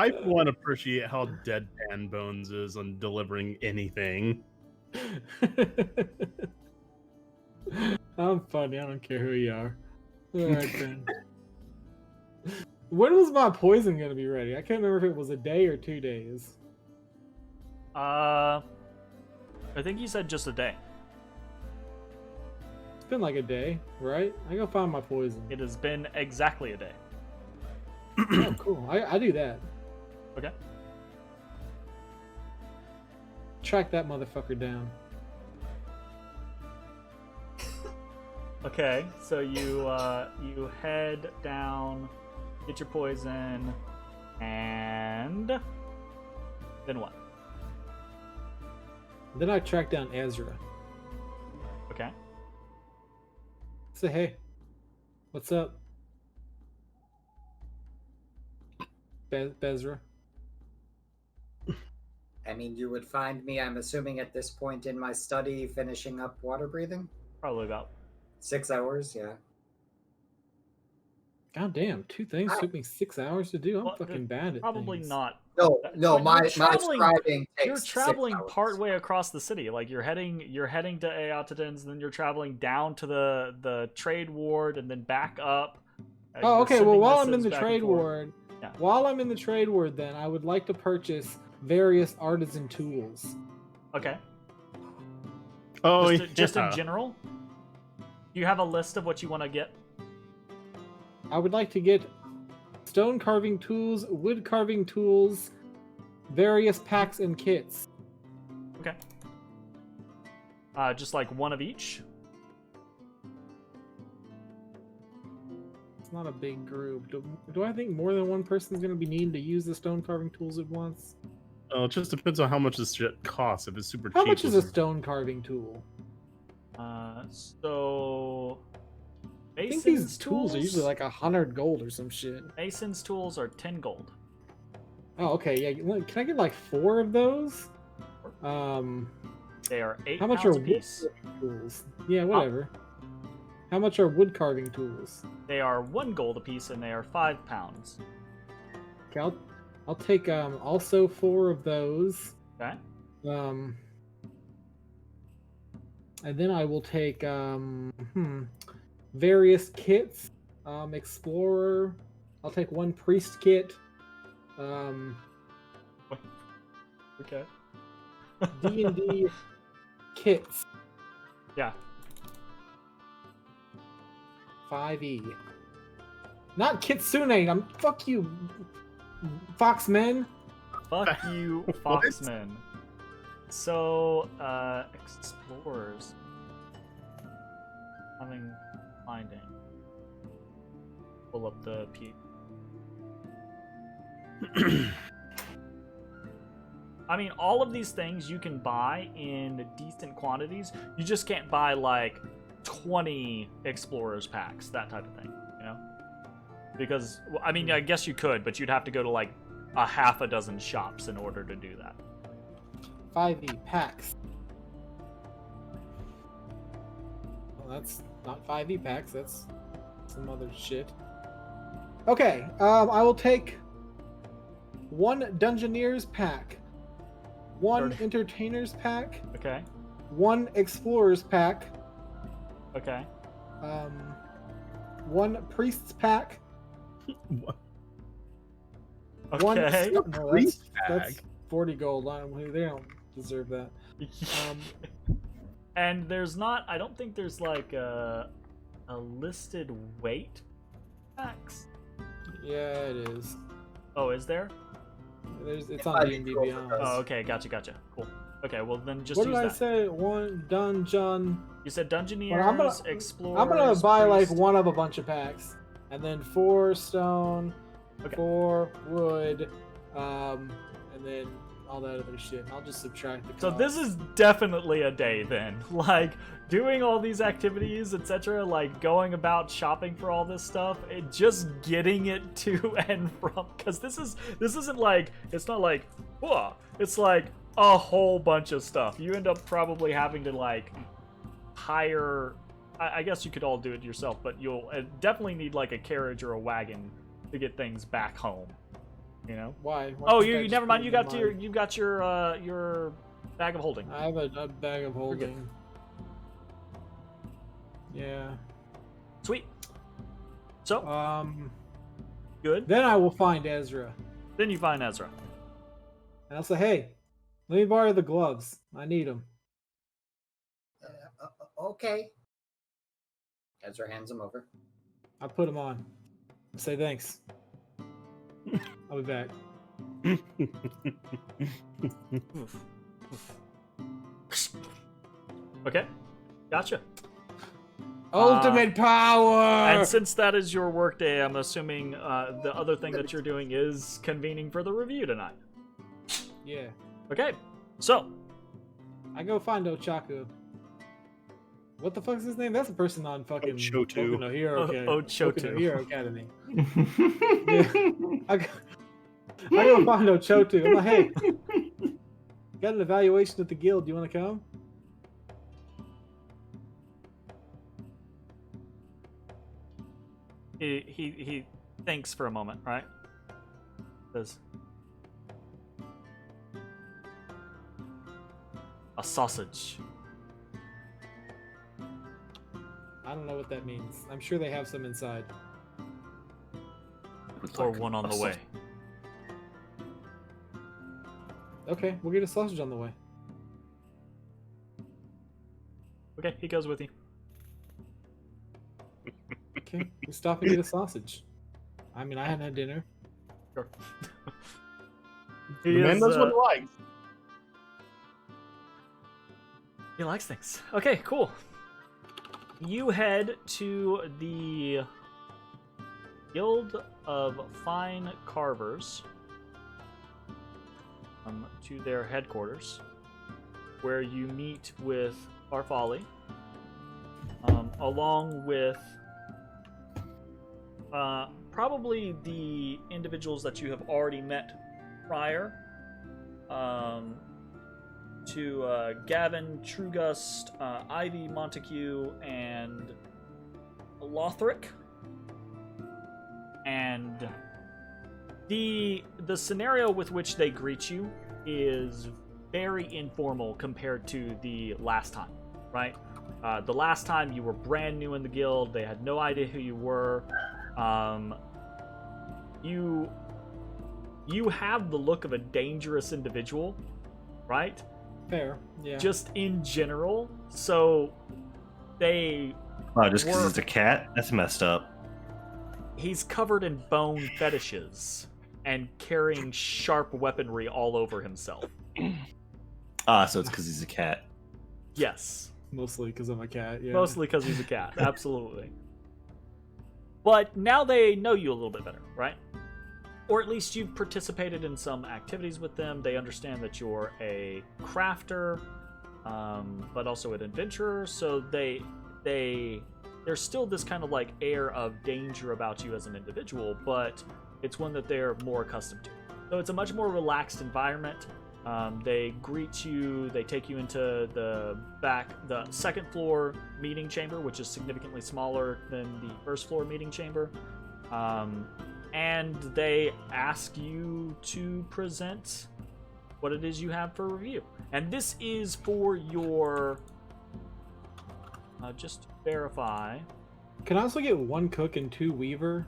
S4: I want to appreciate how deadpan Bones is on delivering anything.
S5: I'm funny. I don't care who you are. All right then. When was my poison gonna be ready? I can't remember if it was a day or 2 days.
S1: I think you said just a day.
S5: It's been like a day, right? I go find my poison.
S1: It has been exactly a day.
S5: Oh, cool. I do that.
S1: Okay.
S5: Track that motherfucker down.
S1: Okay, so you head down, get your poison, and then what?
S5: Then I track down Ezrah.
S1: Okay.
S5: Say, hey, what's up? Bezra.
S2: I mean, you would find me, I'm assuming, at this point in my study, finishing up water breathing.
S1: Probably about.
S2: 6 hours, yeah.
S5: God damn, 2 things took me 6 hours to do. I'm
S1: Well,
S5: fucking bad at
S1: Probably
S5: things.
S1: not.
S2: No,
S1: But
S2: my
S1: you're traveling-
S2: scribing takes
S1: You're
S2: 6
S1: traveling
S2: hours.
S1: part way across the city. Like you're heading to Eotadens, then you're traveling down to the trade ward, and then back up.
S5: Oh,
S1: You're
S5: okay. Well,
S1: sending
S5: while I'm in
S1: missives
S5: the
S1: back and
S5: trade
S1: forth.
S5: ward,
S1: Yeah.
S5: while I'm in the trade ward, then I would like to purchase various artisan tools.
S1: Okay.
S4: Oh,
S1: Just
S4: yeah.
S1: in general. Do you have a list of what you want to get?
S5: I would like to get stone carving tools, wood carving tools, various packs and kits.
S1: Okay. Just like one of each.
S5: It's not a big group. Do I think more than one person is going to be needing to use the stone carving tools at once?
S4: Oh, it just depends on how much this shit costs. If it's super
S5: How
S4: cheap,
S5: much is a
S4: it's-
S5: stone carving tool?
S1: So.
S5: I think
S1: Mason's
S5: these tools are usually like 100 gold or some shit.
S1: Mason's tools are 10 gold.
S5: Oh, okay. Yeah. Can I get like 4 of those?
S1: They are 8
S5: How much
S1: pounds
S5: are
S1: a
S5: wood
S1: piece.
S5: carving tools? Yeah, whatever. How much are wood carving tools?
S1: They are 1 gold a piece, and they are 5 pounds.
S5: Okay, I'll take also 4 of those.
S1: Okay.
S5: And then I will take various kits. Explorer. I'll take 1 priest kit.
S1: Okay.
S5: D&D kits.
S1: Yeah.
S5: 5e. Not Kitsune. Fuck you, Foxmen.
S1: Fuck you, Foxmen. So, explorers. Finding. Pull up the P. I mean, all of these things you can buy in decent quantities. You just can't buy like 20 explorers packs, that type of thing, you know? Because, well, I mean, I guess you could, but you'd have to go to like a half a dozen shops in order to do that.
S5: 5e packs. Well, that's not 5e packs. That's some other shit. Okay, I will take 1 Dungeoneer's pack, 1 Entertainer's pack,
S1: Okay.
S5: 1 Explorer's pack,
S1: Okay.
S5: 1 Priest's pack,
S4: What?
S5: 1
S1: Okay.
S5: no,
S4: Priest
S5: that's
S4: pack?
S5: 40 gold. They don't deserve that.
S1: And there's not. I don't think there's like a listed weight packs.
S5: Yeah, it is.
S1: Oh, is there?
S5: It's on D&D Beyond.
S1: Oh, okay. Gotcha. Cool. Okay, well then just
S5: What
S1: use
S5: did I
S1: that.
S5: say? 1 dungeon.
S1: You said Dungeoneers,
S5: Well, I'm gonna
S1: Explorers.
S5: buy like
S1: Priest.
S5: 1 of a bunch of packs, and then 4 stone,
S1: Okay.
S5: 4 wood, and then all that other shit. I'll just subtract the.
S1: So
S5: cost.
S1: this is definitely a day then. Like doing all these activities, etc. Like going about shopping for all this stuff, and just getting it to and from. Because this isn't like, it's not like, whoa. It's like a whole bunch of stuff. You end up probably having to like hire. I guess you could all do it yourself, but you'll definitely need like a carriage or a wagon to get things back home. You know.
S5: Why?
S1: Oh, you never mind. You got your bag of holding.
S5: I have a bag of holding. Yeah.
S1: Sweet. So good.
S5: Then I will find Ezra.
S1: Then you find Ezra.
S5: And I'll say, hey, let me borrow the gloves. I need them.
S2: Okay. Ezra hands him over.
S5: I put them on. I say thanks. I'll be back.
S1: Okay. Gotcha.
S5: Ultimate power!
S1: And since that is your work day, I'm assuming the other thing that you're doing is convening for the review tonight.
S5: Yeah.
S1: Okay. So.
S5: I go find Ochaku. What the fuck's his name? That's a person on fucking
S4: Ochotu.
S5: No Hero Academy.
S1: Ochotu.
S5: Boku no Hero Academy. Yeah. I go find Ochotu. I'm like, hey, got an evaluation at the guild. Do you want to come?
S1: He thinks for a moment, right? Says, a sausage.
S5: I don't know what that means. I'm sure they have some inside.
S1: Or one on the way.
S5: Okay, we'll get a sausage on the way.
S1: Okay, he goes with you.
S5: Okay, we stop and get a sausage. I mean, I hadn't had dinner.
S1: Sure.
S4: The man knows what he likes.
S1: He likes things. Okay, cool. You head to the Guild of Fine Carvers, to their headquarters, where you meet with Farfali, along with probably the individuals that you have already met prior, to Gavin, Trugust, Ivy, Montague, and Lothric. And the scenario with which they greet you is very informal compared to the last time, right? The last time you were brand new in the guild, they had no idea who you were. You have the look of a dangerous individual, right?
S5: Fair, yeah.
S1: Just in general, so they.
S3: Oh, just because it's a cat? That's messed up.
S1: He's covered in bone fetishes and carrying sharp weaponry all over himself.
S3: So it's because he's a cat.
S1: Yes.
S5: Mostly because I'm a cat, yeah.
S1: Mostly because he's a cat, absolutely. But now they know you a little bit better, right? Or at least you've participated in some activities with them. They understand that you're a crafter, but also an adventurer. So there's still this kind of like air of danger about you as an individual, but it's one that they're more accustomed to. So it's a much more relaxed environment. They greet you, they take you into the second floor meeting chamber, which is significantly smaller than the first floor meeting chamber. And they ask you to present what it is you have for review. And this is for your, just to verify.
S5: Can I also get one cook and 2 weaver?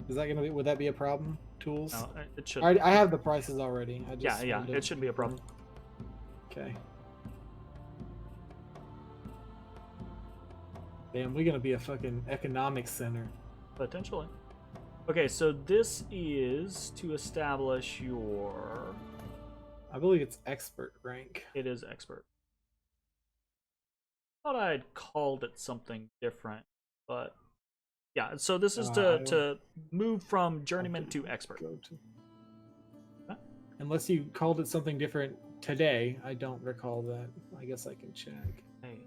S5: Would that be a problem? Tools?
S1: No, it should.
S5: I have the prices already.
S1: Yeah, it shouldn't be a problem.
S5: Okay. Damn, we're gonna be a fucking economics center.
S1: Potentially. Okay, so this is to establish your...
S5: I believe it's expert rank.
S1: It is expert. Thought I'd called it something different, but... Yeah, so this is to move from journeyman to expert.
S5: Huh? Unless you called it something different today, I don't recall that. I guess I can check.
S1: Hey.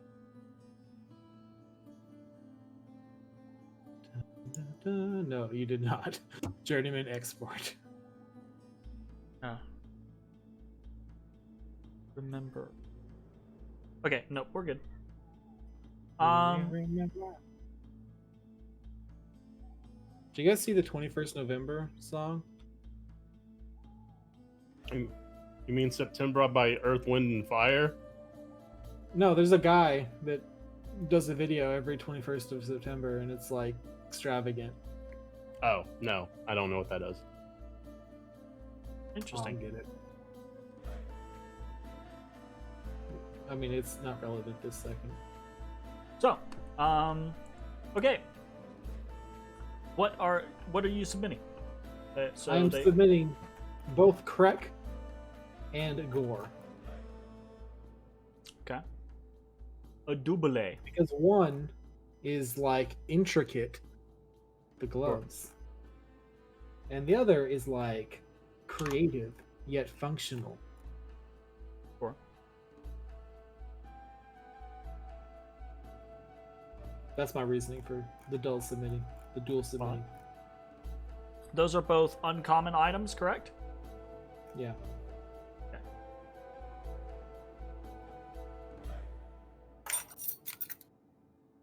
S5: No, you did not. Journeyman export.
S1: Oh. Remember. Okay, no, we're good.
S5: Did you guys see the 21st November song?
S4: You mean September by Earth, Wind, and Fire?
S5: No, there's a guy that does a video every 21st of September, and it's like extravagant.
S4: Oh, no. I don't know what that is.
S1: Interesting.
S5: Get it. I mean, it's not relevant this second.
S1: So, okay. What are you submitting? So
S5: I am submitting both Krek and Gore.
S1: Okay. A double.
S5: Because one is like intricate, the gloves, and the other is like creative yet functional.
S1: Sure.
S5: That's my reasoning for the dual submitting.
S1: Those are both uncommon items, correct?
S5: Yeah.
S1: Okay.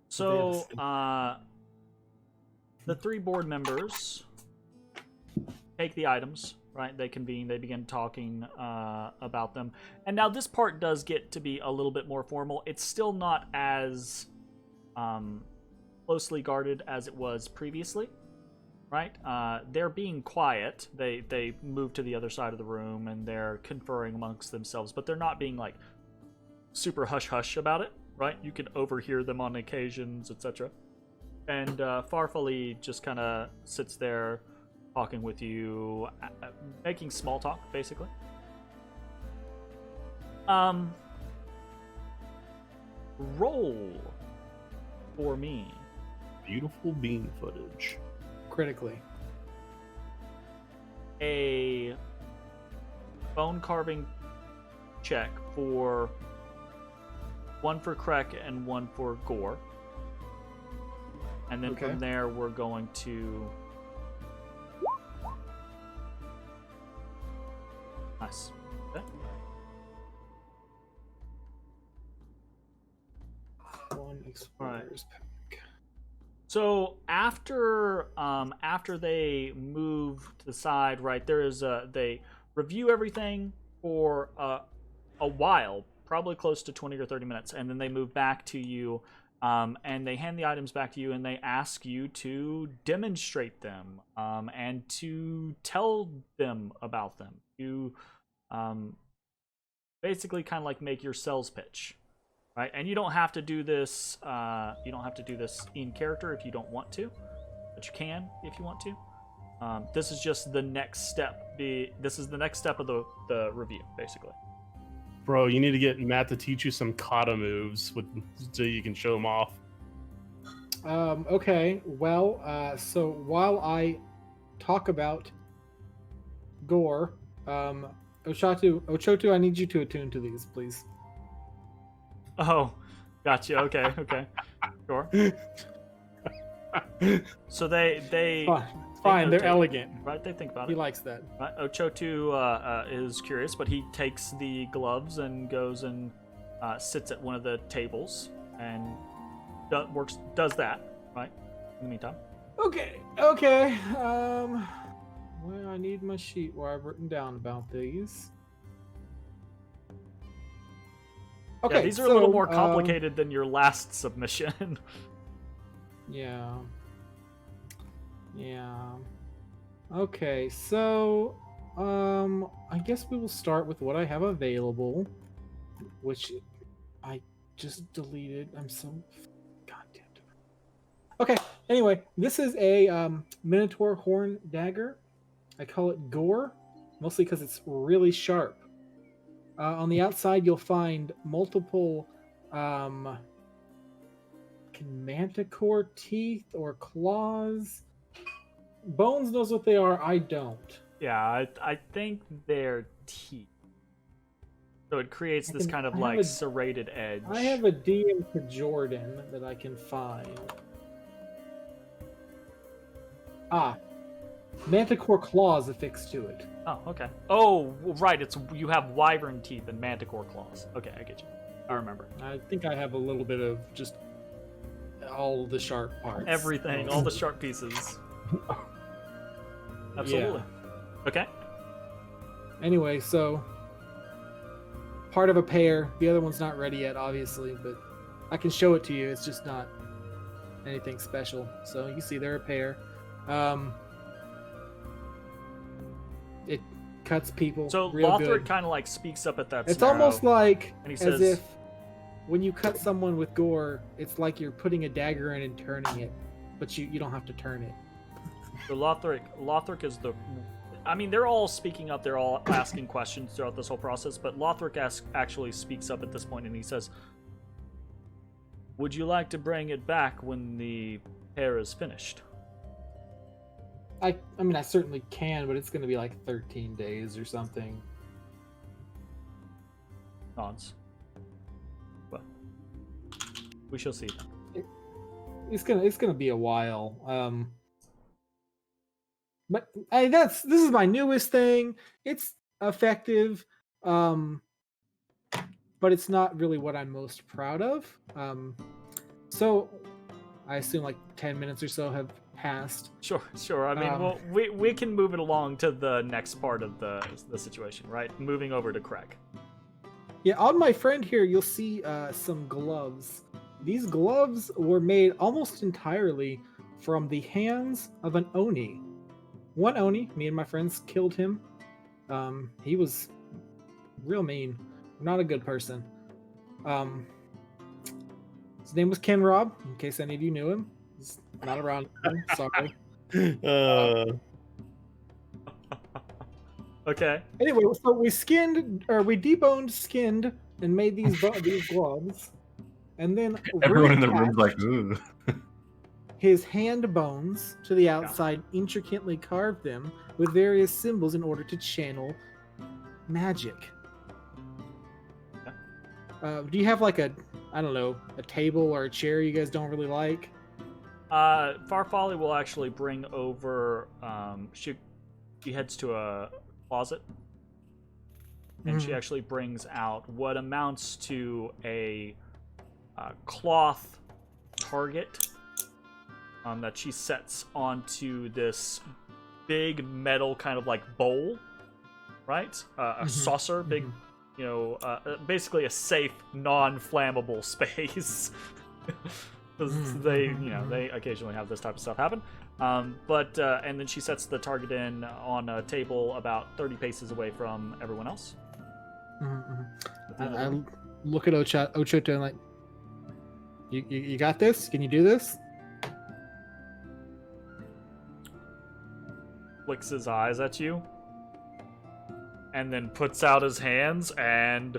S1: So, the 3 board members take the items, right? They convene, they begin talking about them. And now this part does get to be a little bit more formal. It's still not as closely guarded as it was previously, right? They're being quiet. They move to the other side of the room and they're conferring amongst themselves, but they're not being like super hush-hush about it, right? You can overhear them on occasions, etc. And Farfalle just kind of sits there talking with you, making small talk, basically. Roll for me.
S4: Beautiful bean footage.
S5: Critically.
S1: A bone carving check for 1 for Krek and 1 for Gore. And then
S5: Okay.
S1: from there, we're going to... Nice. Okay.
S5: One explorer's pack.
S1: So after they move to the side, right, they review everything for a while, probably close to 20 or 30 minutes, and then they move back to you, and they hand the items back to you, and they ask you to demonstrate them, and to tell them about them. You basically kind of like make your sales pitch. Right, and you don't have to do this. You don't have to do this in character if you don't want to, but you can if you want to. This is just the next step. This is the next step of the review, basically.
S4: Bro, you need to get Matt to teach you some kata moves so you can show them off.
S5: Okay, well, so while I talk about Gore, Ochotu, I need you to attune to these, please.
S1: Oh, gotcha. Okay, sure. So they
S5: Fine, they're
S1: notate,
S5: elegant.
S1: right? They think about
S5: He
S1: it.
S5: likes that.
S1: Right? Ochotu is curious, but he takes the gloves and goes and sits at one of the tables and does that, right? In the meantime.
S5: Okay. Well, I need my sheet where I've written down about these. Okay,
S1: Yeah, these are a little more complicated than your last submission.
S5: Yeah. Okay, so I guess we will start with what I have available, which I just deleted. I'm so goddamn. Okay. Anyway, this is a Minotaur horn dagger. I call it Gore, mostly because it's really sharp. On the outside, you'll find multiple manticore teeth or claws. Bones knows what they are. I don't.
S1: Yeah, I think they're teeth. So it creates this kind of like serrated edge.
S5: I have a DM for Jordan that I can find. Manticore claws affixed to it.
S1: Oh, okay. Oh, right. You have wyvern teeth and manticore claws. Okay, I get you. I remember.
S5: I think I have a little bit of just all the sharp parts.
S1: Everything, all the sharp pieces. Absolutely. Okay.
S5: Anyway, so part of a pair. The other one's not ready yet, obviously, but I can show it to you. It's just not anything special. So you see, they're a pair. It cuts people.
S1: So
S5: real
S1: Lothric
S5: good.
S1: kind of like speaks up at that.
S5: It's
S1: scenario,
S5: almost like
S1: and he
S5: as
S1: says,
S5: if when you cut someone with gore, it's like you're putting a dagger in and turning it, but you don't have to turn it.
S1: So Lothric is the. I mean, they're all speaking up. They're all asking questions throughout this whole process. But Lothric actually speaks up at this point, and he says, "Would you like to bring it back when the pair is finished?"
S5: I mean, I certainly can, but it's going to be like 13 days or something.
S1: Nods. Well, we shall see.
S5: It's gonna be a while. But this is my newest thing. It's effective, but it's not really what I'm most proud of. So I assume like 10 minutes or so have passed.
S1: Sure. I mean, well, we can move it along to the next part of the situation, right? Moving over to Craig.
S5: Yeah, on my friend here, you'll see some gloves. These gloves were made almost entirely from the hands of an Oni. One Oni, me and my friends killed him. He was real mean. Not a good person. His name was Ken Rob, in case any of you knew him. He's not around anymore, sorry.
S1: Okay.
S5: Anyway, so we deboned, skinned, and made these gloves. And then
S3: Everyone in the
S5: reattached
S3: room's like, ooh.
S5: his hand bones to the outside, intricately carved them with various symbols in order to channel magic. Do you have like a table or a chair you guys don't really like?
S1: Farfalle will actually bring over. She heads to a closet, and she actually brings out what amounts to a cloth target that she sets onto this big metal kind of like bowl, right? A saucer, big, basically a safe, non-flammable space. They occasionally have this type of stuff happen. And then she sets the target in on a table about 30 paces away from everyone else.
S5: I look at Ochoto and like, you got this? Can you do this?
S1: Flicks his eyes at you, and then puts out his hands, and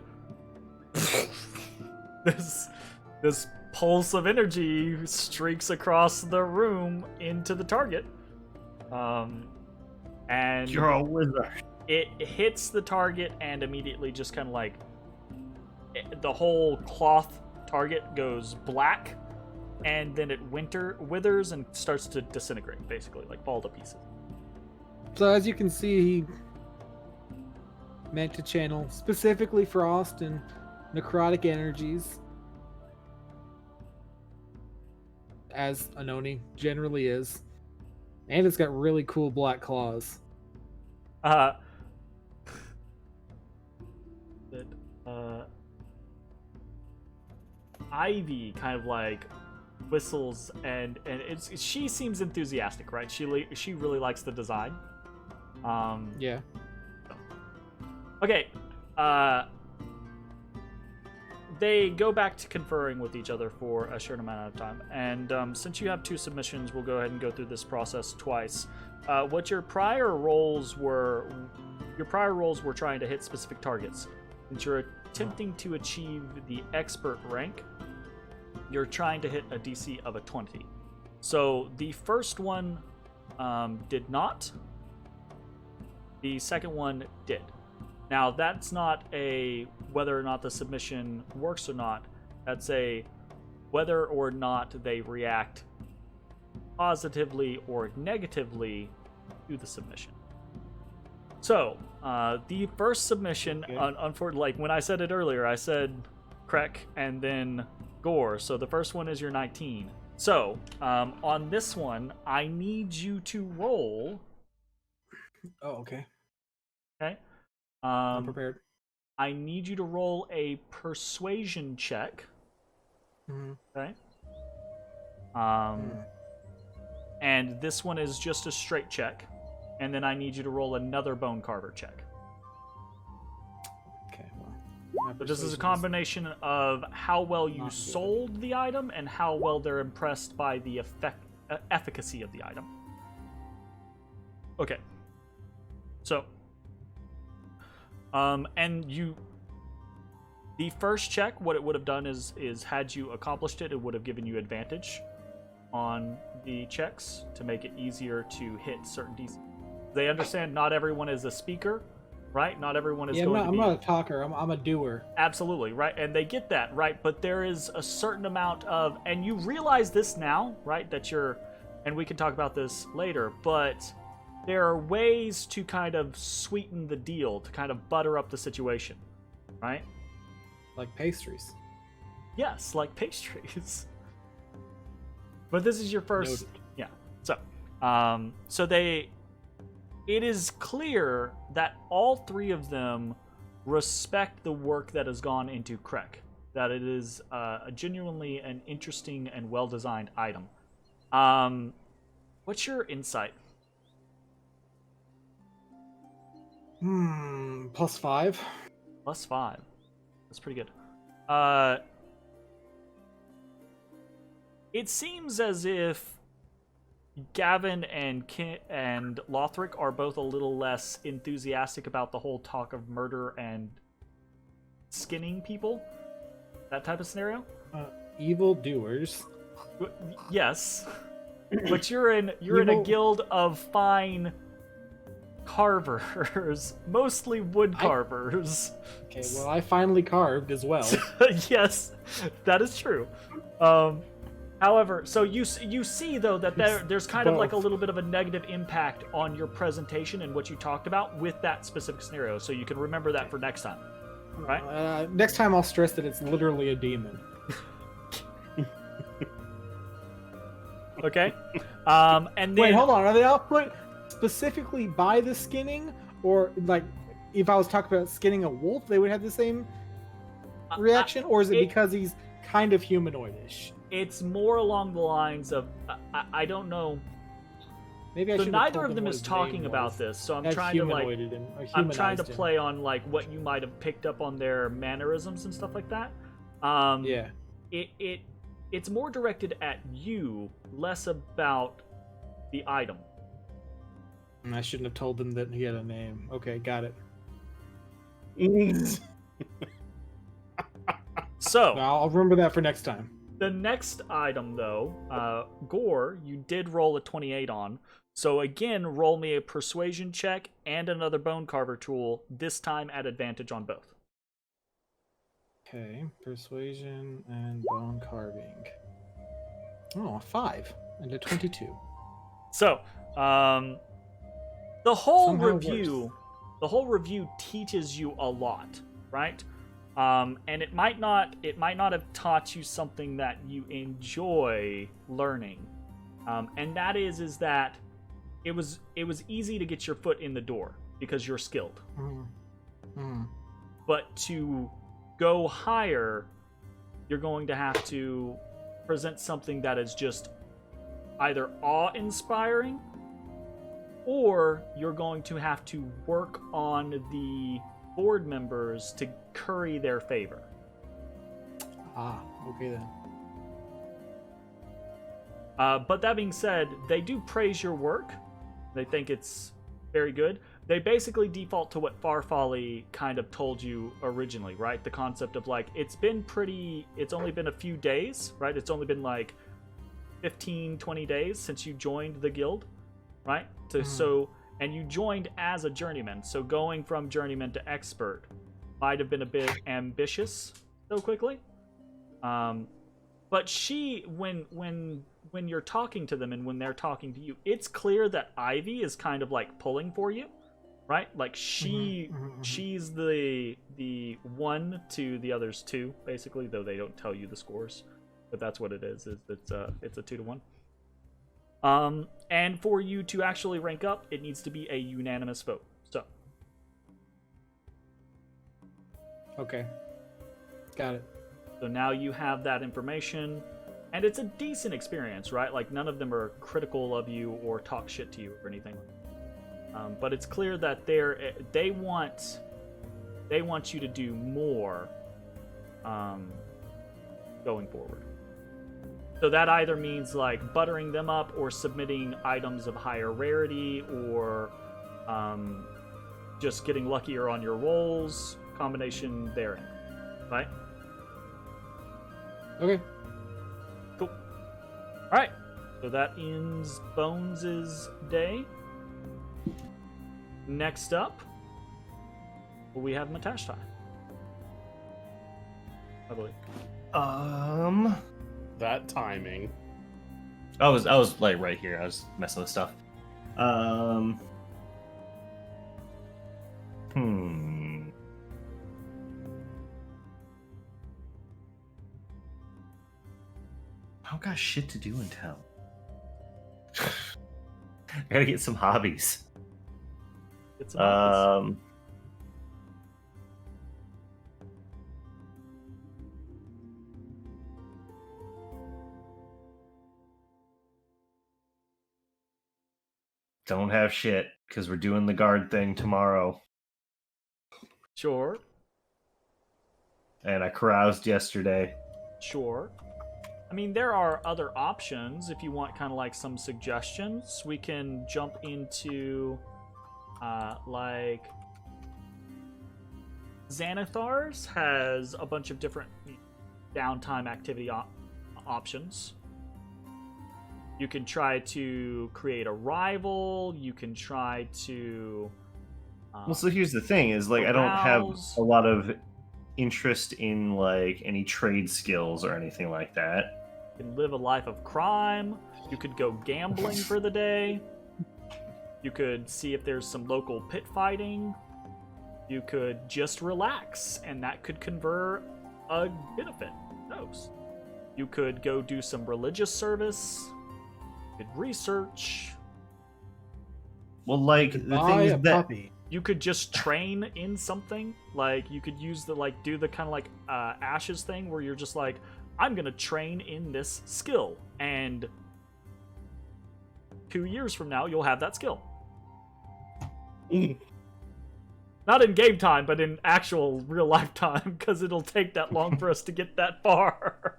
S1: this pulse of energy streaks across the room into the target. And
S3: You're a wizard.
S1: It hits the target, and immediately just kind of like the whole cloth target goes black, and then it withers and starts to disintegrate, basically, like fall to pieces.
S5: So as you can see, he meant to channel specifically frost and necrotic energies, as an Oni generally is. And it's got really cool black claws.
S1: Ivy kind of like whistles, and she seems enthusiastic, right? She really likes the design.
S5: Yeah.
S1: Okay. They go back to conferring with each other for a short amount of time, and since you have 2 submissions, we'll go ahead and go through this process twice. What your prior roles were trying to hit specific targets. Since you're attempting to achieve the expert rank, you're trying to hit a DC of a 20. So the first one did not. The second one did. Now, that's not a whether or not the submission works or not. That's a whether or not they react positively or negatively to the submission. So, the first submission, unfortunately, like when I said it earlier, I said Krek and then Gore. So the first one is your 19. So, on this one, I need you to roll.
S5: Oh, okay.
S1: Okay.
S5: I'm prepared.
S1: I need you to roll a persuasion check.
S5: Mm-hmm.
S1: Okay. And this one is just a straight check. And then I need you to roll another bone carver check.
S5: Okay, well.
S1: But this is a combination of how well you sold the item and how well they're impressed by the efficacy of the item. Okay. So, and you, the first check, what it would have done is had you accomplished it, it would have given you advantage on the checks to make it easier to hit certain DC. They understand not everyone is a speaker, right? Not everyone is going to be...
S5: I'm not a talker. I'm a doer.
S1: Absolutely, right? And they get that, right? But there is a certain amount of... And you realize this now, right? That you're... And we can talk about this later, but there are ways to kind of sweeten the deal, to kind of butter up the situation, right?
S5: Like pastries.
S1: Yes, like pastries. But this is your first...
S5: Noted.
S1: Yeah. So they... It is clear that all three of them respect the work that has gone into Krek. That it is genuinely an interesting and well-designed item. What's your insight?
S5: +5.
S1: +5. That's pretty good. It seems as if Gavin and Lothric are both a little less enthusiastic about the whole talk of murder and skinning people. That type of scenario.
S5: Evil doers.
S1: Yes, but you're in a guild of fine carvers, mostly wood carvers.
S5: Okay, well, I finally carved as well.
S1: Yes, that is true. However, so you see though that there's kind of like a little bit of a negative impact on your presentation and what you talked about with that specific scenario, so you can remember that for next time, right?
S5: Next time I'll stress that it's literally a demon.
S1: Okay. And then...
S5: Wait, hold on. Are they all put specifically by the skinning, or like if I was talking about skinning a wolf, they would have the same reaction, or is it because he's kind of humanoidish?
S1: It's more along the lines of I don't know.
S5: Maybe I
S1: so
S5: should.
S1: Neither of them is talking about this, so I'm trying to play on like what you might have picked up on their mannerisms and stuff like that.
S5: Yeah.
S1: It's more directed at you, less about the item.
S5: And I shouldn't have told them that he had a name. Okay, got it.
S1: So
S5: I'll remember that for next time.
S1: The next item, though, Gore, you did roll a 28 on. So again, roll me a persuasion check and another bone carver tool, this time at advantage on both.
S5: Okay, persuasion and bone carving. Oh, a 5 and a 22.
S1: So, the whole review teaches you a lot, right? And it might not have taught you something that you enjoy learning, and that is that it was easy to get your foot in the door because you're skilled. But to go higher, you're going to have to present something that is just either awe-inspiring, or you're going to have to work on the board members to curry their favor.
S5: Okay then.
S1: But that being said, they do praise your work. They think it's very good. They basically default to what Farfalle kind of told you originally, right? The concept of like, it's only been a few days, right? It's only been like 15, 20 days since you joined the guild, right? And you joined as a journeyman, so going from journeyman to expert might have been a bit ambitious so quickly. But when you're talking to them and when they're talking to you, it's clear that Ivy is kind of like pulling for you, right? Like she's the one to the others 2, basically, though they don't tell you the scores. But that's what it is it's a 2-to-1. And for you to actually rank up, it needs to be a unanimous vote. So,
S5: Okay. Got it.
S1: So now you have that information, and it's a decent experience, right? Like, none of them are critical of you or talk shit to you or anything like that. But it's clear that they want you to do more going forward. So that either means like buttering them up or submitting items of higher rarity or just getting luckier on your rolls, combination therein, right?
S5: Okay.
S1: Cool. All right. So that ends Bones' day. Next up, we have Matashtai, I believe.
S4: That timing.
S3: I was like right here. I was messing with stuff. I don't got shit to do in town. I gotta get some hobbies.
S1: Get some hobbies.
S3: Don't have shit because we're doing the guard thing tomorrow.
S1: Sure.
S3: And I caroused yesterday.
S1: Sure. I mean, there are other options if you want kind of like some suggestions. We can jump into, like, Xanathar's has a bunch of different downtime activity options. You can try to create a rival. You can try to...
S3: well, so here's the thing, is like I don't have a lot of interest in like any trade skills or anything like that.
S1: You can live a life of crime. You could go gambling for the day. You could see if there's some local pit fighting. You could just relax, and that could confer a benefit. Who knows? You could go do some religious service. You could research.
S3: Well, like the thing is that
S5: puppy.
S1: You could just train in something. Like, you could use the, like, do the kind of like Ashes thing where you're just like, I'm gonna train in this skill, and 2 years from now you'll have that skill. Not in game time, but in actual real life time, because it'll take that long for us to get that far.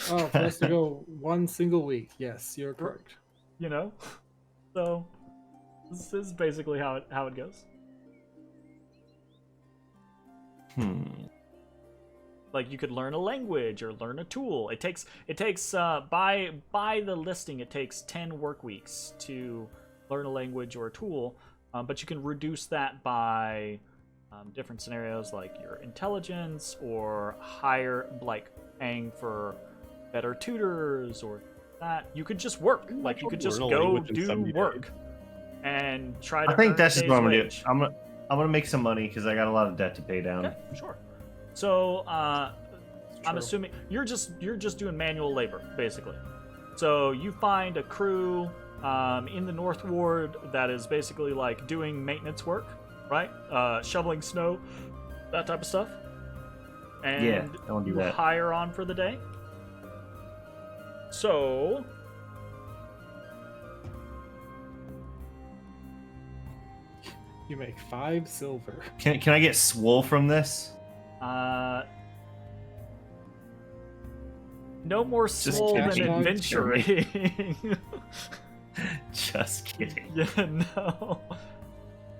S5: Oh, for us to go one single week. Yes, you're correct.
S1: You know? So, this is basically how it goes. Like, you could learn a language or learn a tool. It takes by the listing, it takes 10 work weeks to learn a language or a tool, but you can reduce that by different scenarios like your intelligence or higher, like paying for better tutors or that. You could just work. Like, you could just go do work and try to.
S3: I think
S1: earn
S3: that's just
S1: a
S3: what I'm gonna do.
S1: wage.
S3: I'm gonna make some money because I got a lot of debt to pay down.
S1: Okay, sure. So I'm assuming you're just doing manual labor, basically. So you find a crew in the North Ward that is basically like doing maintenance work, right? Shoveling snow, that type of stuff. And
S3: yeah, I want to do
S1: you
S3: that.
S1: hire on for the day. So
S5: You make 5 silver.
S3: Can I get swole from this?
S1: no more
S3: Just
S1: swole than
S3: kidding.
S1: adventuring.
S3: Just kidding.
S1: Yeah, no.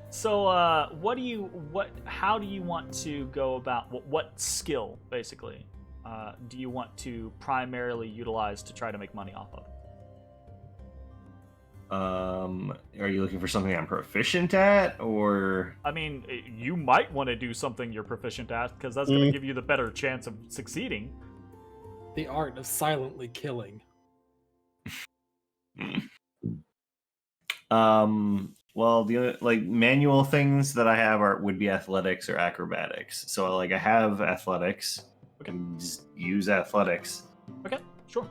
S1: So, how do you want to go about, what skill, basically, do you want to primarily utilize to try to make money off of?
S3: Are you looking for something I'm proficient at, or?
S1: I mean, you might want to do something you're proficient at, because that's going to give you the better chance of succeeding.
S5: The art of silently killing.
S3: Well, the other, like, manual things that I have would be athletics or acrobatics. So, like, I have athletics. I can just use athletics.
S1: Okay, sure.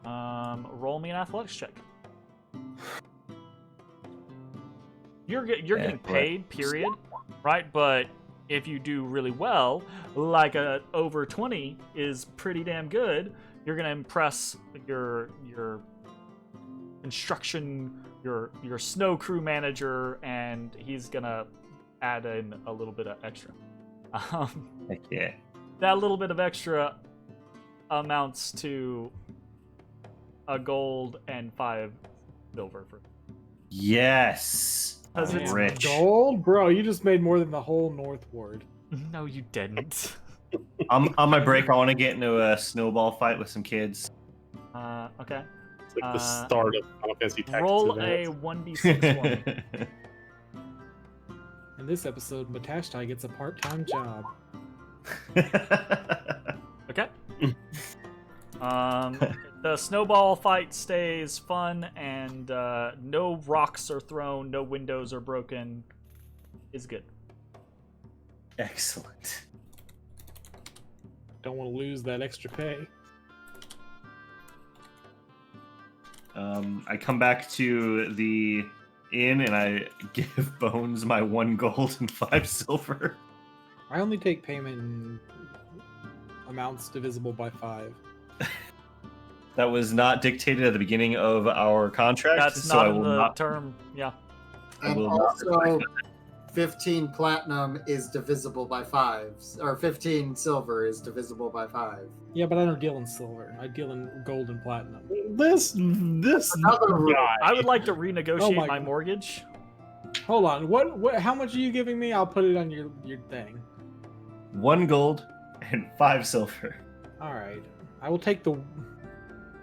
S1: Roll me an athletics check. You're getting paid, period, right? But if you do really well, like a over 20 is pretty damn good, you're gonna impress your construction, your snow crew manager, and he's gonna add in a little bit of extra.
S3: Heck yeah.
S1: That little bit of extra amounts to a gold and 5 silver.
S3: Yes.
S1: 'Cause
S3: I'm
S1: it's
S3: rich.
S5: Gold, bro. You just made more than the whole North Ward.
S1: No, you didn't.
S3: On my break, I want to get into a snowball fight with some kids.
S1: Okay.
S4: It's like the start of Final Fantasy Tactics
S1: Roll a
S4: Advance.
S1: 1d6 for me.
S5: In this episode, Matashtai gets a part-time job.
S1: Okay. The snowball fight stays fun, and no rocks are thrown, no windows are broken. Is good.
S3: Excellent.
S5: Don't want to lose that extra pay.
S3: I come back to the inn and I give Bones my 1 gold and 5 silver.
S5: I only take payment in amounts divisible by 5.
S3: That was not dictated at the beginning of our contract.
S1: That's
S3: so
S1: not
S3: I
S1: in
S3: will
S1: the
S3: not.
S1: term. Yeah.
S3: I
S2: And
S3: will not
S2: also, 15 platinum is divisible by 5, or 15 silver is divisible by 5.
S5: Yeah, but I don't deal in silver. I deal in gold and platinum.
S4: This
S2: Another rule.
S4: guy.
S1: I would like to renegotiate
S5: Oh my
S1: my
S5: God.
S1: mortgage.
S5: Hold on. What? How much are you giving me? I'll put it on your thing.
S3: 1 gold and 5 silver.
S5: All right. I will take the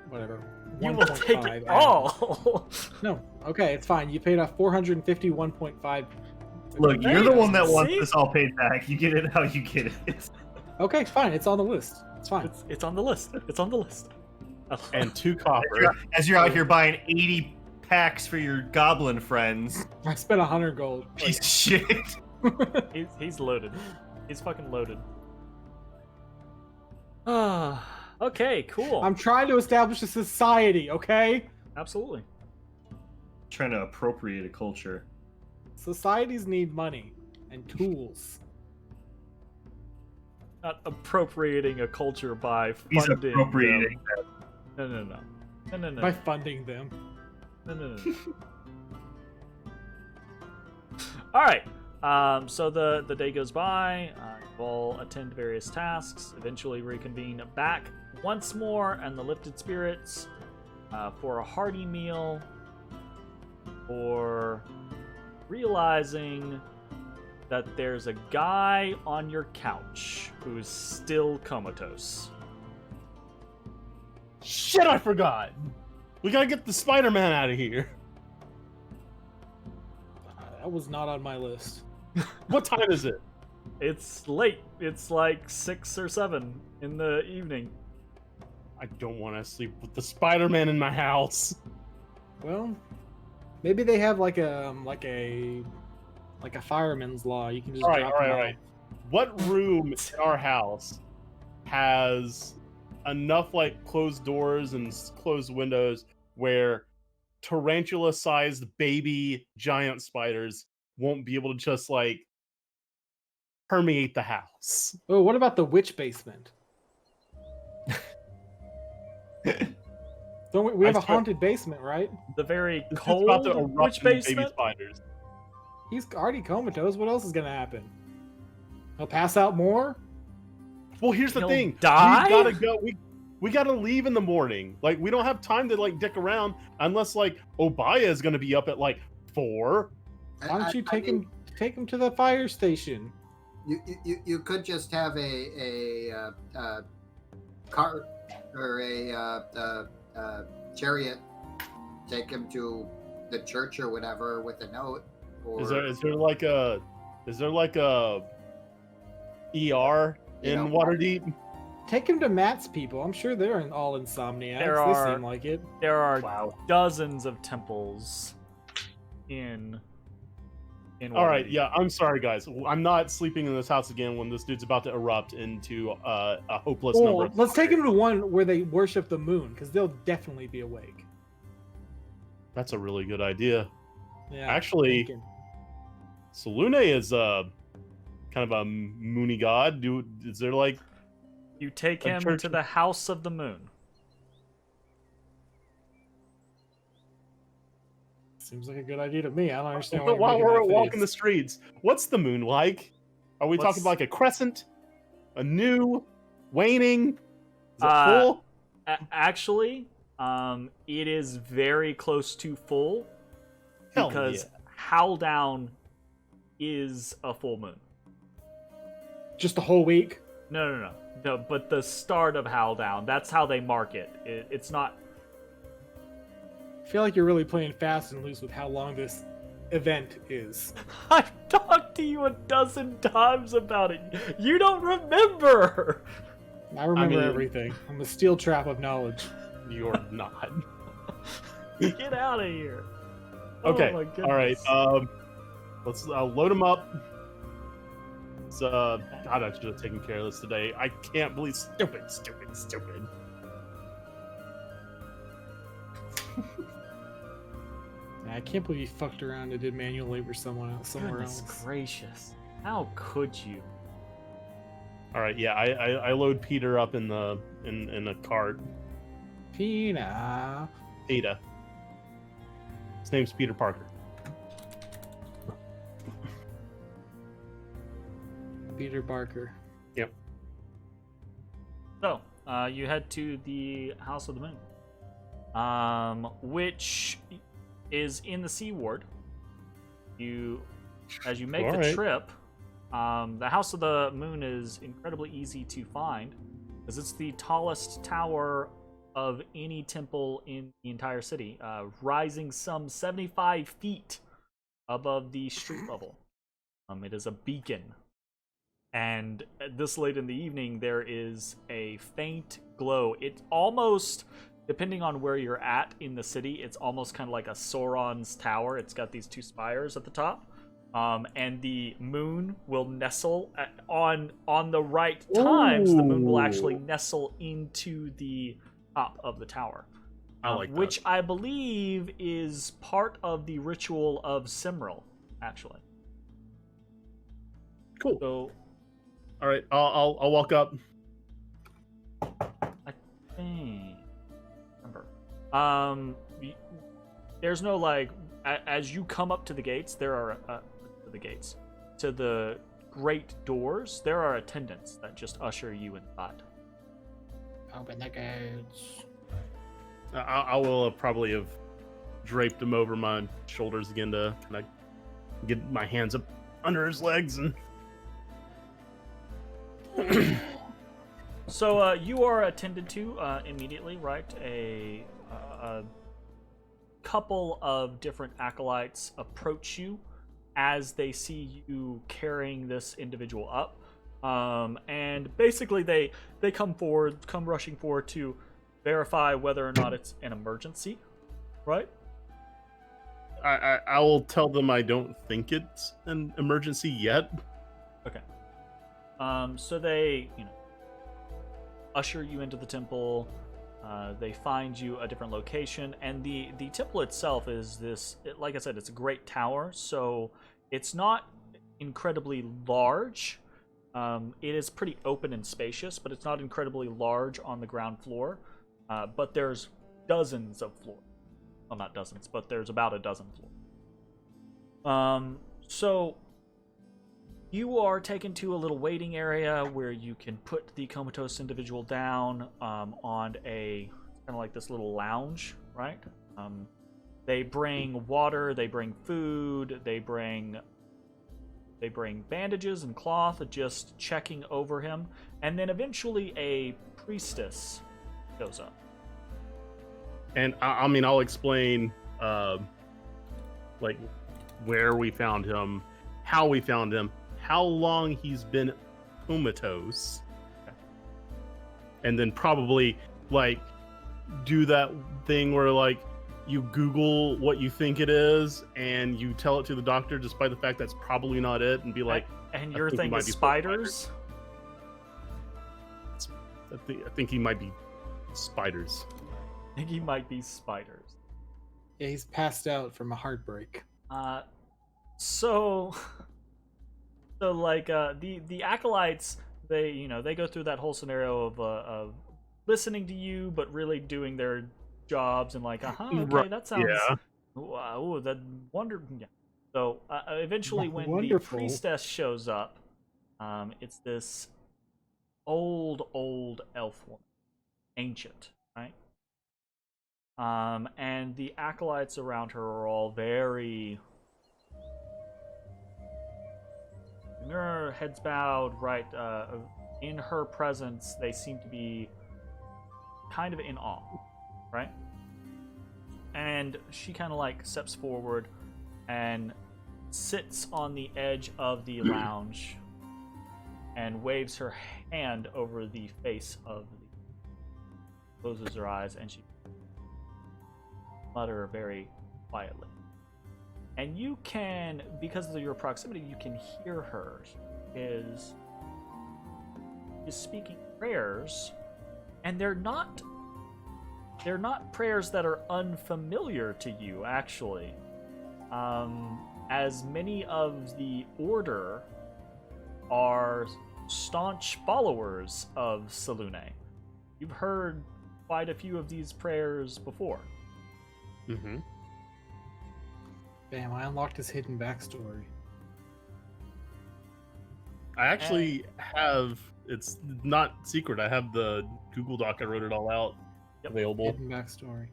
S5: whatever.
S1: You will take
S5: 1.5
S1: it all.
S5: No. Okay, it's fine. You paid off 451.5.
S3: Look, you're the one that wants
S1: See?
S3: this all paid back. You get it how you get it.
S5: Okay, fine. It's on the list. It's fine.
S1: It's on the list. It's on the list.
S4: And 2 copper.
S3: As you're out here buying 80 packs for your goblin friends.
S5: I spent 100 gold.
S3: Piece of shit.
S1: He's loaded. He's fucking loaded. Okay, cool.
S5: I'm trying to establish a society, okay?
S1: Absolutely.
S3: Trying to appropriate a culture.
S5: Societies need money and tools.
S1: Not appropriating a culture by
S3: He's
S1: funding
S3: appropriating.
S1: them. No.
S5: By funding them.
S1: No. All right. So the day goes by. We'll attend various tasks. Eventually reconvene back once more, and the lifted spirits for a hearty meal. For realizing that there's a guy on your couch who's still comatose.
S4: Shit, I forgot. We gotta get the Spider-Man out of here.
S5: That was not on my list.
S4: What time is it?
S1: It's late. It's like 6 or 7 in the evening.
S4: I don't want to sleep with the Spider-Man in my house.
S5: Well, maybe they have like a fireman's law. You can just
S4: All
S5: drop them
S4: right. What room in our house has enough like closed doors and closed windows where tarantula-sized baby giant spiders won't be able to just like permeate the house?
S5: Oh, what about the witch basement? Don't we have
S4: I
S5: a
S4: swear-
S5: haunted basement, right?
S1: The very
S4: It's about to
S1: cold
S4: erupt
S1: witch
S4: in baby
S1: basement.
S4: spiders.
S5: He's already comatose. What else is gonna happen? He'll pass out more?
S4: Well, here's the
S1: He'll
S4: thing.
S1: die?
S4: We gotta go. We gotta leave in the morning. Like, we don't have time to like dick around unless like Obaya is gonna be up at like 4.
S5: Why don't you
S2: I mean,
S5: take him to the fire station?
S2: You could just have a cart or a chariot take him to the church or whatever with a note. Or,
S4: Is there like a ER
S2: You
S4: in
S2: know,
S4: Waterdeep?
S5: Take him to Matt's people. I'm sure they're all insomniacs.
S1: There
S5: They
S1: are-
S5: seem like it.
S1: There are
S3: Wow.
S1: dozens of temples in
S4: All right,
S1: Waterdeep.
S4: yeah. I'm sorry, guys. I'm not sleeping in this house again when this dude's about to erupt into a hopeless number.
S5: Or
S4: Of
S5: let's take him to one where they worship the moon, because they'll definitely be awake.
S4: That's a really good idea.
S5: Yeah.
S4: Actually,
S5: thinking.
S4: Salune is kind of a moony god? Is there like
S1: You take
S4: A
S1: him
S4: church-
S1: to the House of the Moon.
S5: Seems like a good idea to me. I don't understand why
S4: But
S5: you're
S4: while
S5: making
S4: we're
S5: that
S4: walking
S5: face.
S4: the streets, what's the moon like? Are we talking
S1: What's-
S4: like a crescent, a new, waning? Is it
S1: Uh,
S4: full?
S1: Actually, it is very close to full
S4: Hell
S1: because
S4: yeah.
S1: Howldown is a full moon.
S5: Just the whole week.
S1: No, but the start of Howldown, that's how they mark it. It's not.
S5: I feel like you're really playing fast and loose with how long this event is.
S1: I've talked to you a dozen times about it. You don't remember.
S5: I remember
S4: mean-
S5: everything. I'm a steel trap of knowledge.
S4: You're not.
S1: Get out of here.
S4: Okay.
S1: Oh my
S4: All right.
S1: goodness.
S4: Let's load them up. It's, God, I should have taken care of this today. I can't believe stupid.
S5: I can't believe you fucked around and did manual labor somewhere
S1: Goodness
S5: else.
S1: gracious. How could you?
S4: All right. Yeah. I load Peter up in a cart.
S5: Pina.
S4: Peter. His name's Peter Parker.
S5: Peter Barker.
S1: So, you head to the House of the Moon, which is in the Sea Ward. As you make the
S4: Alright.
S1: trip, the House of the Moon is incredibly easy to find, because it's the tallest tower of any temple in the entire city, rising some 75 feet above the street level. It is a beacon. And this late in the evening, there is a faint glow. It almost, depending on where you're at in the city, it's almost kind of like a Sauron's tower. It's got these two spires at the top. And the moon will nestle on the right times. The moon will actually
S4: Ooh.
S1: nestle into the top of the tower.
S4: I like that.
S1: Which I believe is part of the ritual of Simril, actually.
S4: Cool.
S1: So
S4: All right. I'll walk up.
S1: I think remember. There's no like as you come up to the gates, there are to the great doors. There are attendants that just usher you inside.
S5: Open the gates.
S4: I will probably have draped him over my shoulders again to kind of get my hands up under his legs and.
S1: So you are attended to immediately, right? A couple of different acolytes approach you as they see you carrying this individual up, and basically they come rushing forward to verify whether or not it's an emergency, right?
S4: I will tell them I don't think it's an emergency yet.
S1: Okay. So they, usher you into the temple. They find you a different location, and the temple itself is like I said, it's a great tower, so it's not incredibly large. It is pretty open and spacious, but it's not incredibly large on the ground floor. But there's dozens of floors. Well, not dozens, but there's about a dozen floors. So you are taken to a little waiting area where you can put the comatose individual down on a kind of like this little lounge, right? They bring water, they bring food, they bring bandages and cloth, just checking over him, and then eventually a priestess shows up.
S4: And I mean, I'll explain, like, where we found him, how we found him, how long he's been comatose, and then probably like do that thing where like you Google what you think it is and you tell it to the doctor, despite the fact that's probably not it, and be like,
S1: And
S4: I
S1: your
S4: think he
S1: thing
S4: might
S1: is
S4: be
S1: spiders?
S4: I think he might be spiders.
S1: I think he might be spiders.
S5: Yeah, he's passed out from a heartbreak.
S1: So So like the acolytes, they go through that whole scenario of listening to you, but really doing their jobs and like, okay,
S4: Right,
S1: that sounds,
S4: yeah.
S1: wow, that wonder, yeah. So eventually, when the
S5: Wonderful.
S1: priestess shows up, it's this old elf woman, ancient, right? And the acolytes around her are all very, their heads bowed, right? In her presence, they seem to be kind of in awe, right? And she kind of like steps forward and sits on the edge of the lounge and waves her hand over the face of the, closes her eyes, and she mutter very quietly. And you can, because of your proximity, you can hear her. She is speaking prayers, and they're not prayers that are unfamiliar to you, actually. As many of the order are staunch followers of Selune. You've heard quite a few of these prayers before.
S4: Mm-hmm.
S5: Bam, I unlocked his hidden backstory.
S4: I actually have, it's not secret, I have the Google Doc, I wrote it all out, available.
S5: Hidden backstory.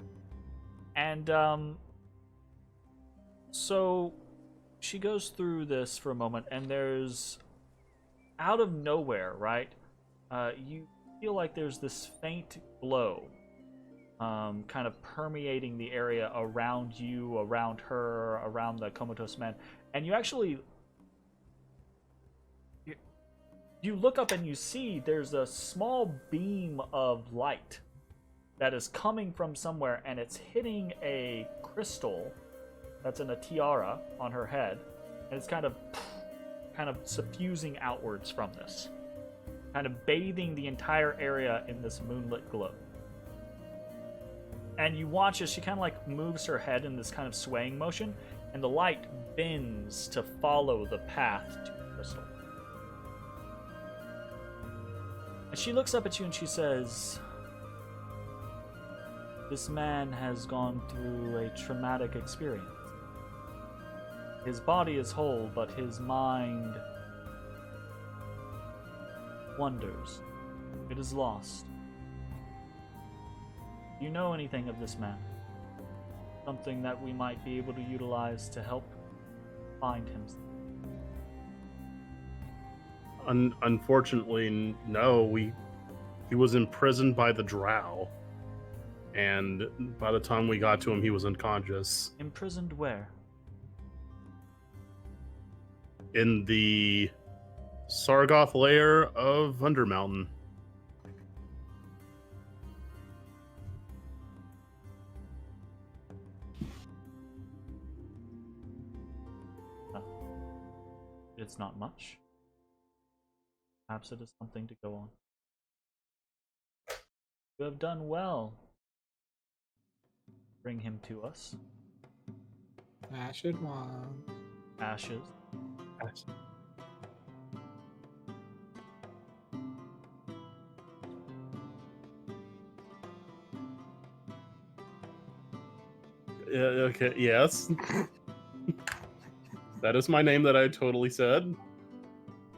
S1: And so she goes through this for a moment, and there's, out of nowhere, right? You feel like there's this faint glow, kind of permeating the area around you, around her, around the comatose man, and you actually, you look up and you see there's a small beam of light that is coming from somewhere, and it's hitting a crystal that's in a tiara on her head, and it's kind of suffusing outwards from this, kind of bathing the entire area in this moonlit glow. And you watch as she kind of like moves her head in this kind of swaying motion, and the light bends to follow the path to the crystal. And she looks up at you and she says, "This man has gone through a traumatic experience. His body is whole, but his mind wanders. It is lost. Do you know anything of this man? Something that we might be able to utilize to help find him?"
S4: Unfortunately, no. He was imprisoned by the Drow, and by the time we got to him, he was unconscious.
S1: Imprisoned where?
S4: In the Sargoth lair of Undermountain.
S1: It's not much. Perhaps it is something to go on. You have done well. Bring him to us.
S5: Ashen one.
S1: Ashes.
S4: Yeah, okay, yes. That is my name that I totally said.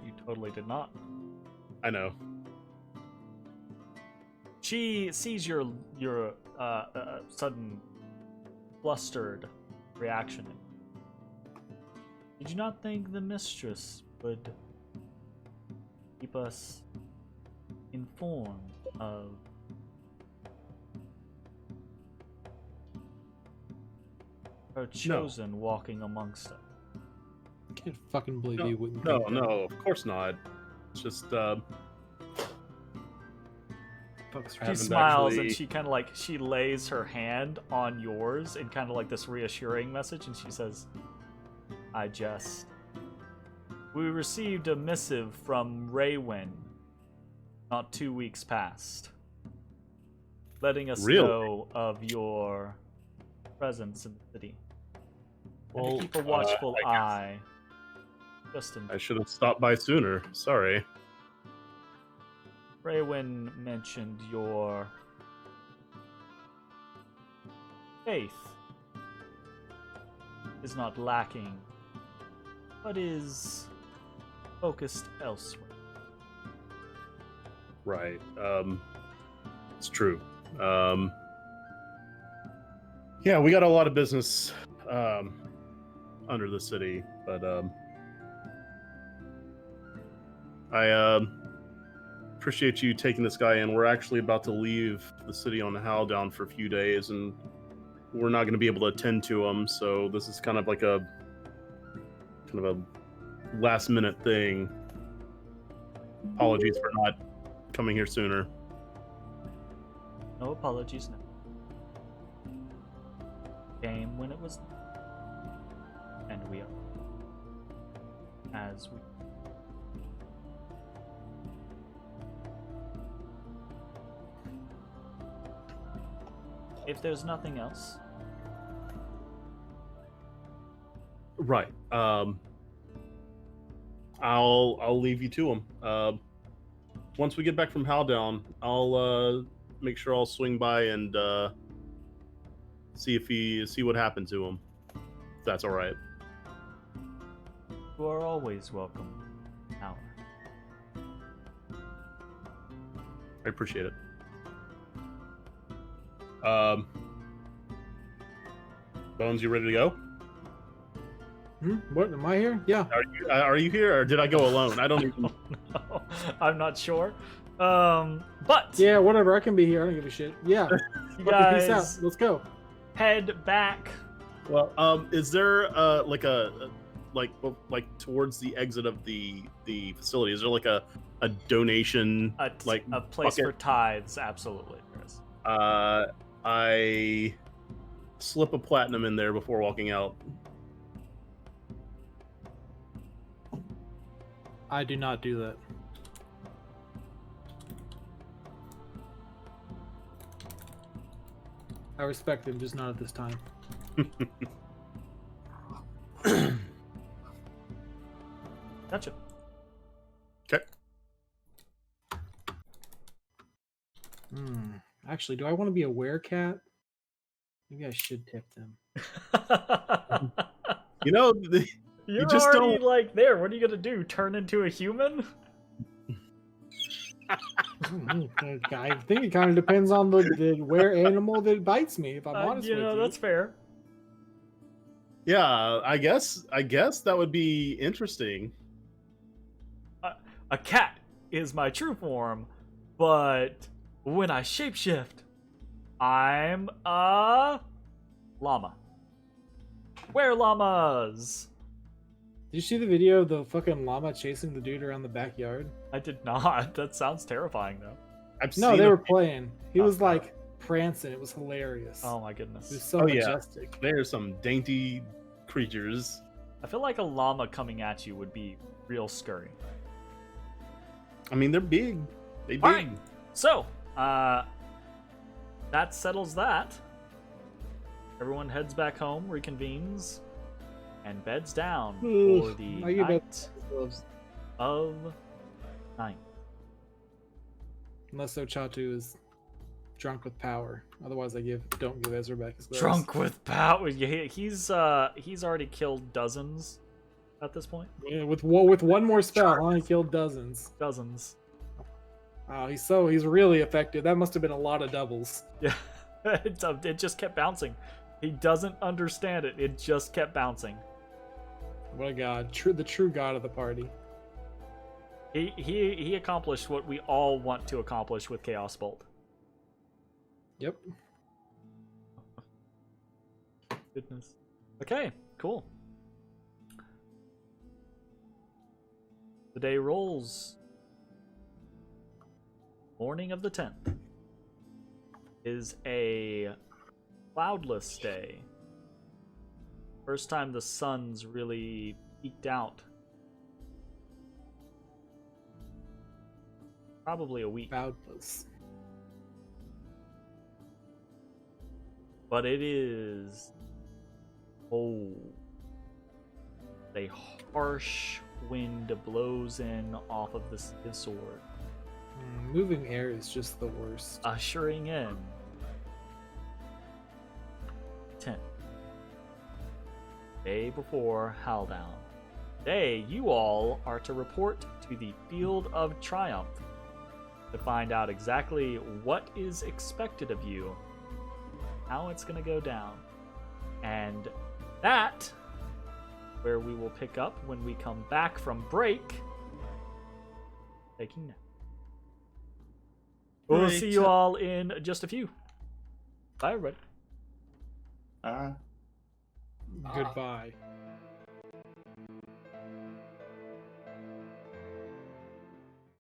S1: You totally did not.
S4: I know.
S1: She sees your sudden flustered reaction. Did you not think the mistress would keep us informed of her chosen walking amongst us?
S5: I can't fucking believe
S4: No,
S5: you wouldn't
S4: no,
S5: think that.
S4: no, of course not. It's just,
S1: She smiles and she kind of like, she lays her hand on yours in kind of like this reassuring message, and she says, "I jest. We received a missive from Raywin not 2 weeks past, letting us know of your presence in the city. And to keep a watchful eye. Justin.
S4: I should have stopped by sooner. Sorry.
S1: Raywin mentioned your faith is not lacking, but is focused elsewhere.
S4: Right. It's true. Yeah, we got a lot of business under the city, but I appreciate you taking this guy in. We're actually about to leave the city on Howdown for a few days, and we're not going to be able to attend to him. So this is kind of a last minute thing. Apologies for not coming here sooner.
S1: No apologies, no. Came when it was, and we are as we. If there's nothing else,
S4: Right. I'll leave you to him. Once we get back from Howdown, I'll make sure I'll swing by and see what happened to him. If that's all right.
S1: you are always welcome. Now,
S4: I appreciate it. Bones, you ready to go?
S5: What, am I here? Yeah.
S4: Are you here, or did I go alone? I don't even.
S1: no, I'm not sure. But
S5: Yeah, whatever. I can be here. I don't give a shit. Yeah.
S1: you
S5: Okay, peace out.
S1: guys
S5: Let's go.
S1: head back.
S4: Well, is there like towards the exit of the facility? Is there like a donation
S1: A place
S4: bucket?
S1: for tithes, absolutely. There is.
S4: I slip a platinum in there before walking out.
S5: I do not do that. I respect him, just not at this time.
S1: Gotcha.
S4: Okay.
S5: Actually, do I want to be a werecat? Maybe I should tip them.
S4: You know,
S1: You're
S4: just
S1: already
S4: don't-
S1: like there. What are you gonna do? Turn into a human?
S5: I think it kind of depends on the were animal that bites me. If I'm honest with you,
S1: That's fair.
S4: yeah, I guess that would be interesting.
S1: A cat is my true form, but when I shapeshift, I'm a llama. Where llamas?
S5: Did you see the video of the fucking llama chasing the dude around the backyard?
S1: I did not. That sounds terrifying, though.
S5: No,
S4: seen
S5: they
S4: a-
S5: were playing. He
S1: Oh,
S5: was
S1: God.
S5: like prancing. It was hilarious.
S1: Oh my
S5: It
S1: goodness.
S5: was so
S4: Oh, yeah.
S5: majestic.
S4: There's some dainty creatures.
S1: I feel like a llama coming at you would be real scurry.
S4: I mean, they're big. They big.
S1: All right. So, that settles that. Everyone heads back home, reconvenes, and beds down for the
S5: I give
S1: night of 9th.
S5: Unless Ochatu is drunk with power. Otherwise, don't give Ezra back his gloves.
S1: Drunk with power. He's already killed dozens at this point.
S5: Yeah, with one more spell, huh? He killed dozens.
S1: Dozens.
S5: Oh, he's really effective. That must have been a lot of doubles.
S1: Yeah. It just kept bouncing. He doesn't understand it. It just kept bouncing.
S5: What a god. The true god of the party.
S1: He accomplished what we all want to accomplish with Chaos Bolt.
S5: Yep.
S1: Goodness. Okay, cool. The day rolls. Morning of the 10th is a cloudless day. First time the sun's really peeked out. Probably a week.
S5: Cloudless.
S1: But it is a harsh wind blows in off of his sword,
S5: Moving air is just the worst.
S1: ushering in 10. Day before Howldown. Today, you all are to report to the Field of Triumph to find out exactly what is expected of you, how it's going to go down, and that where we will pick up when we come back from break. Taking nap. We'll
S4: Great.
S1: see you all in just a few. Bye, everybody.
S3: Uh,
S5: Goodbye.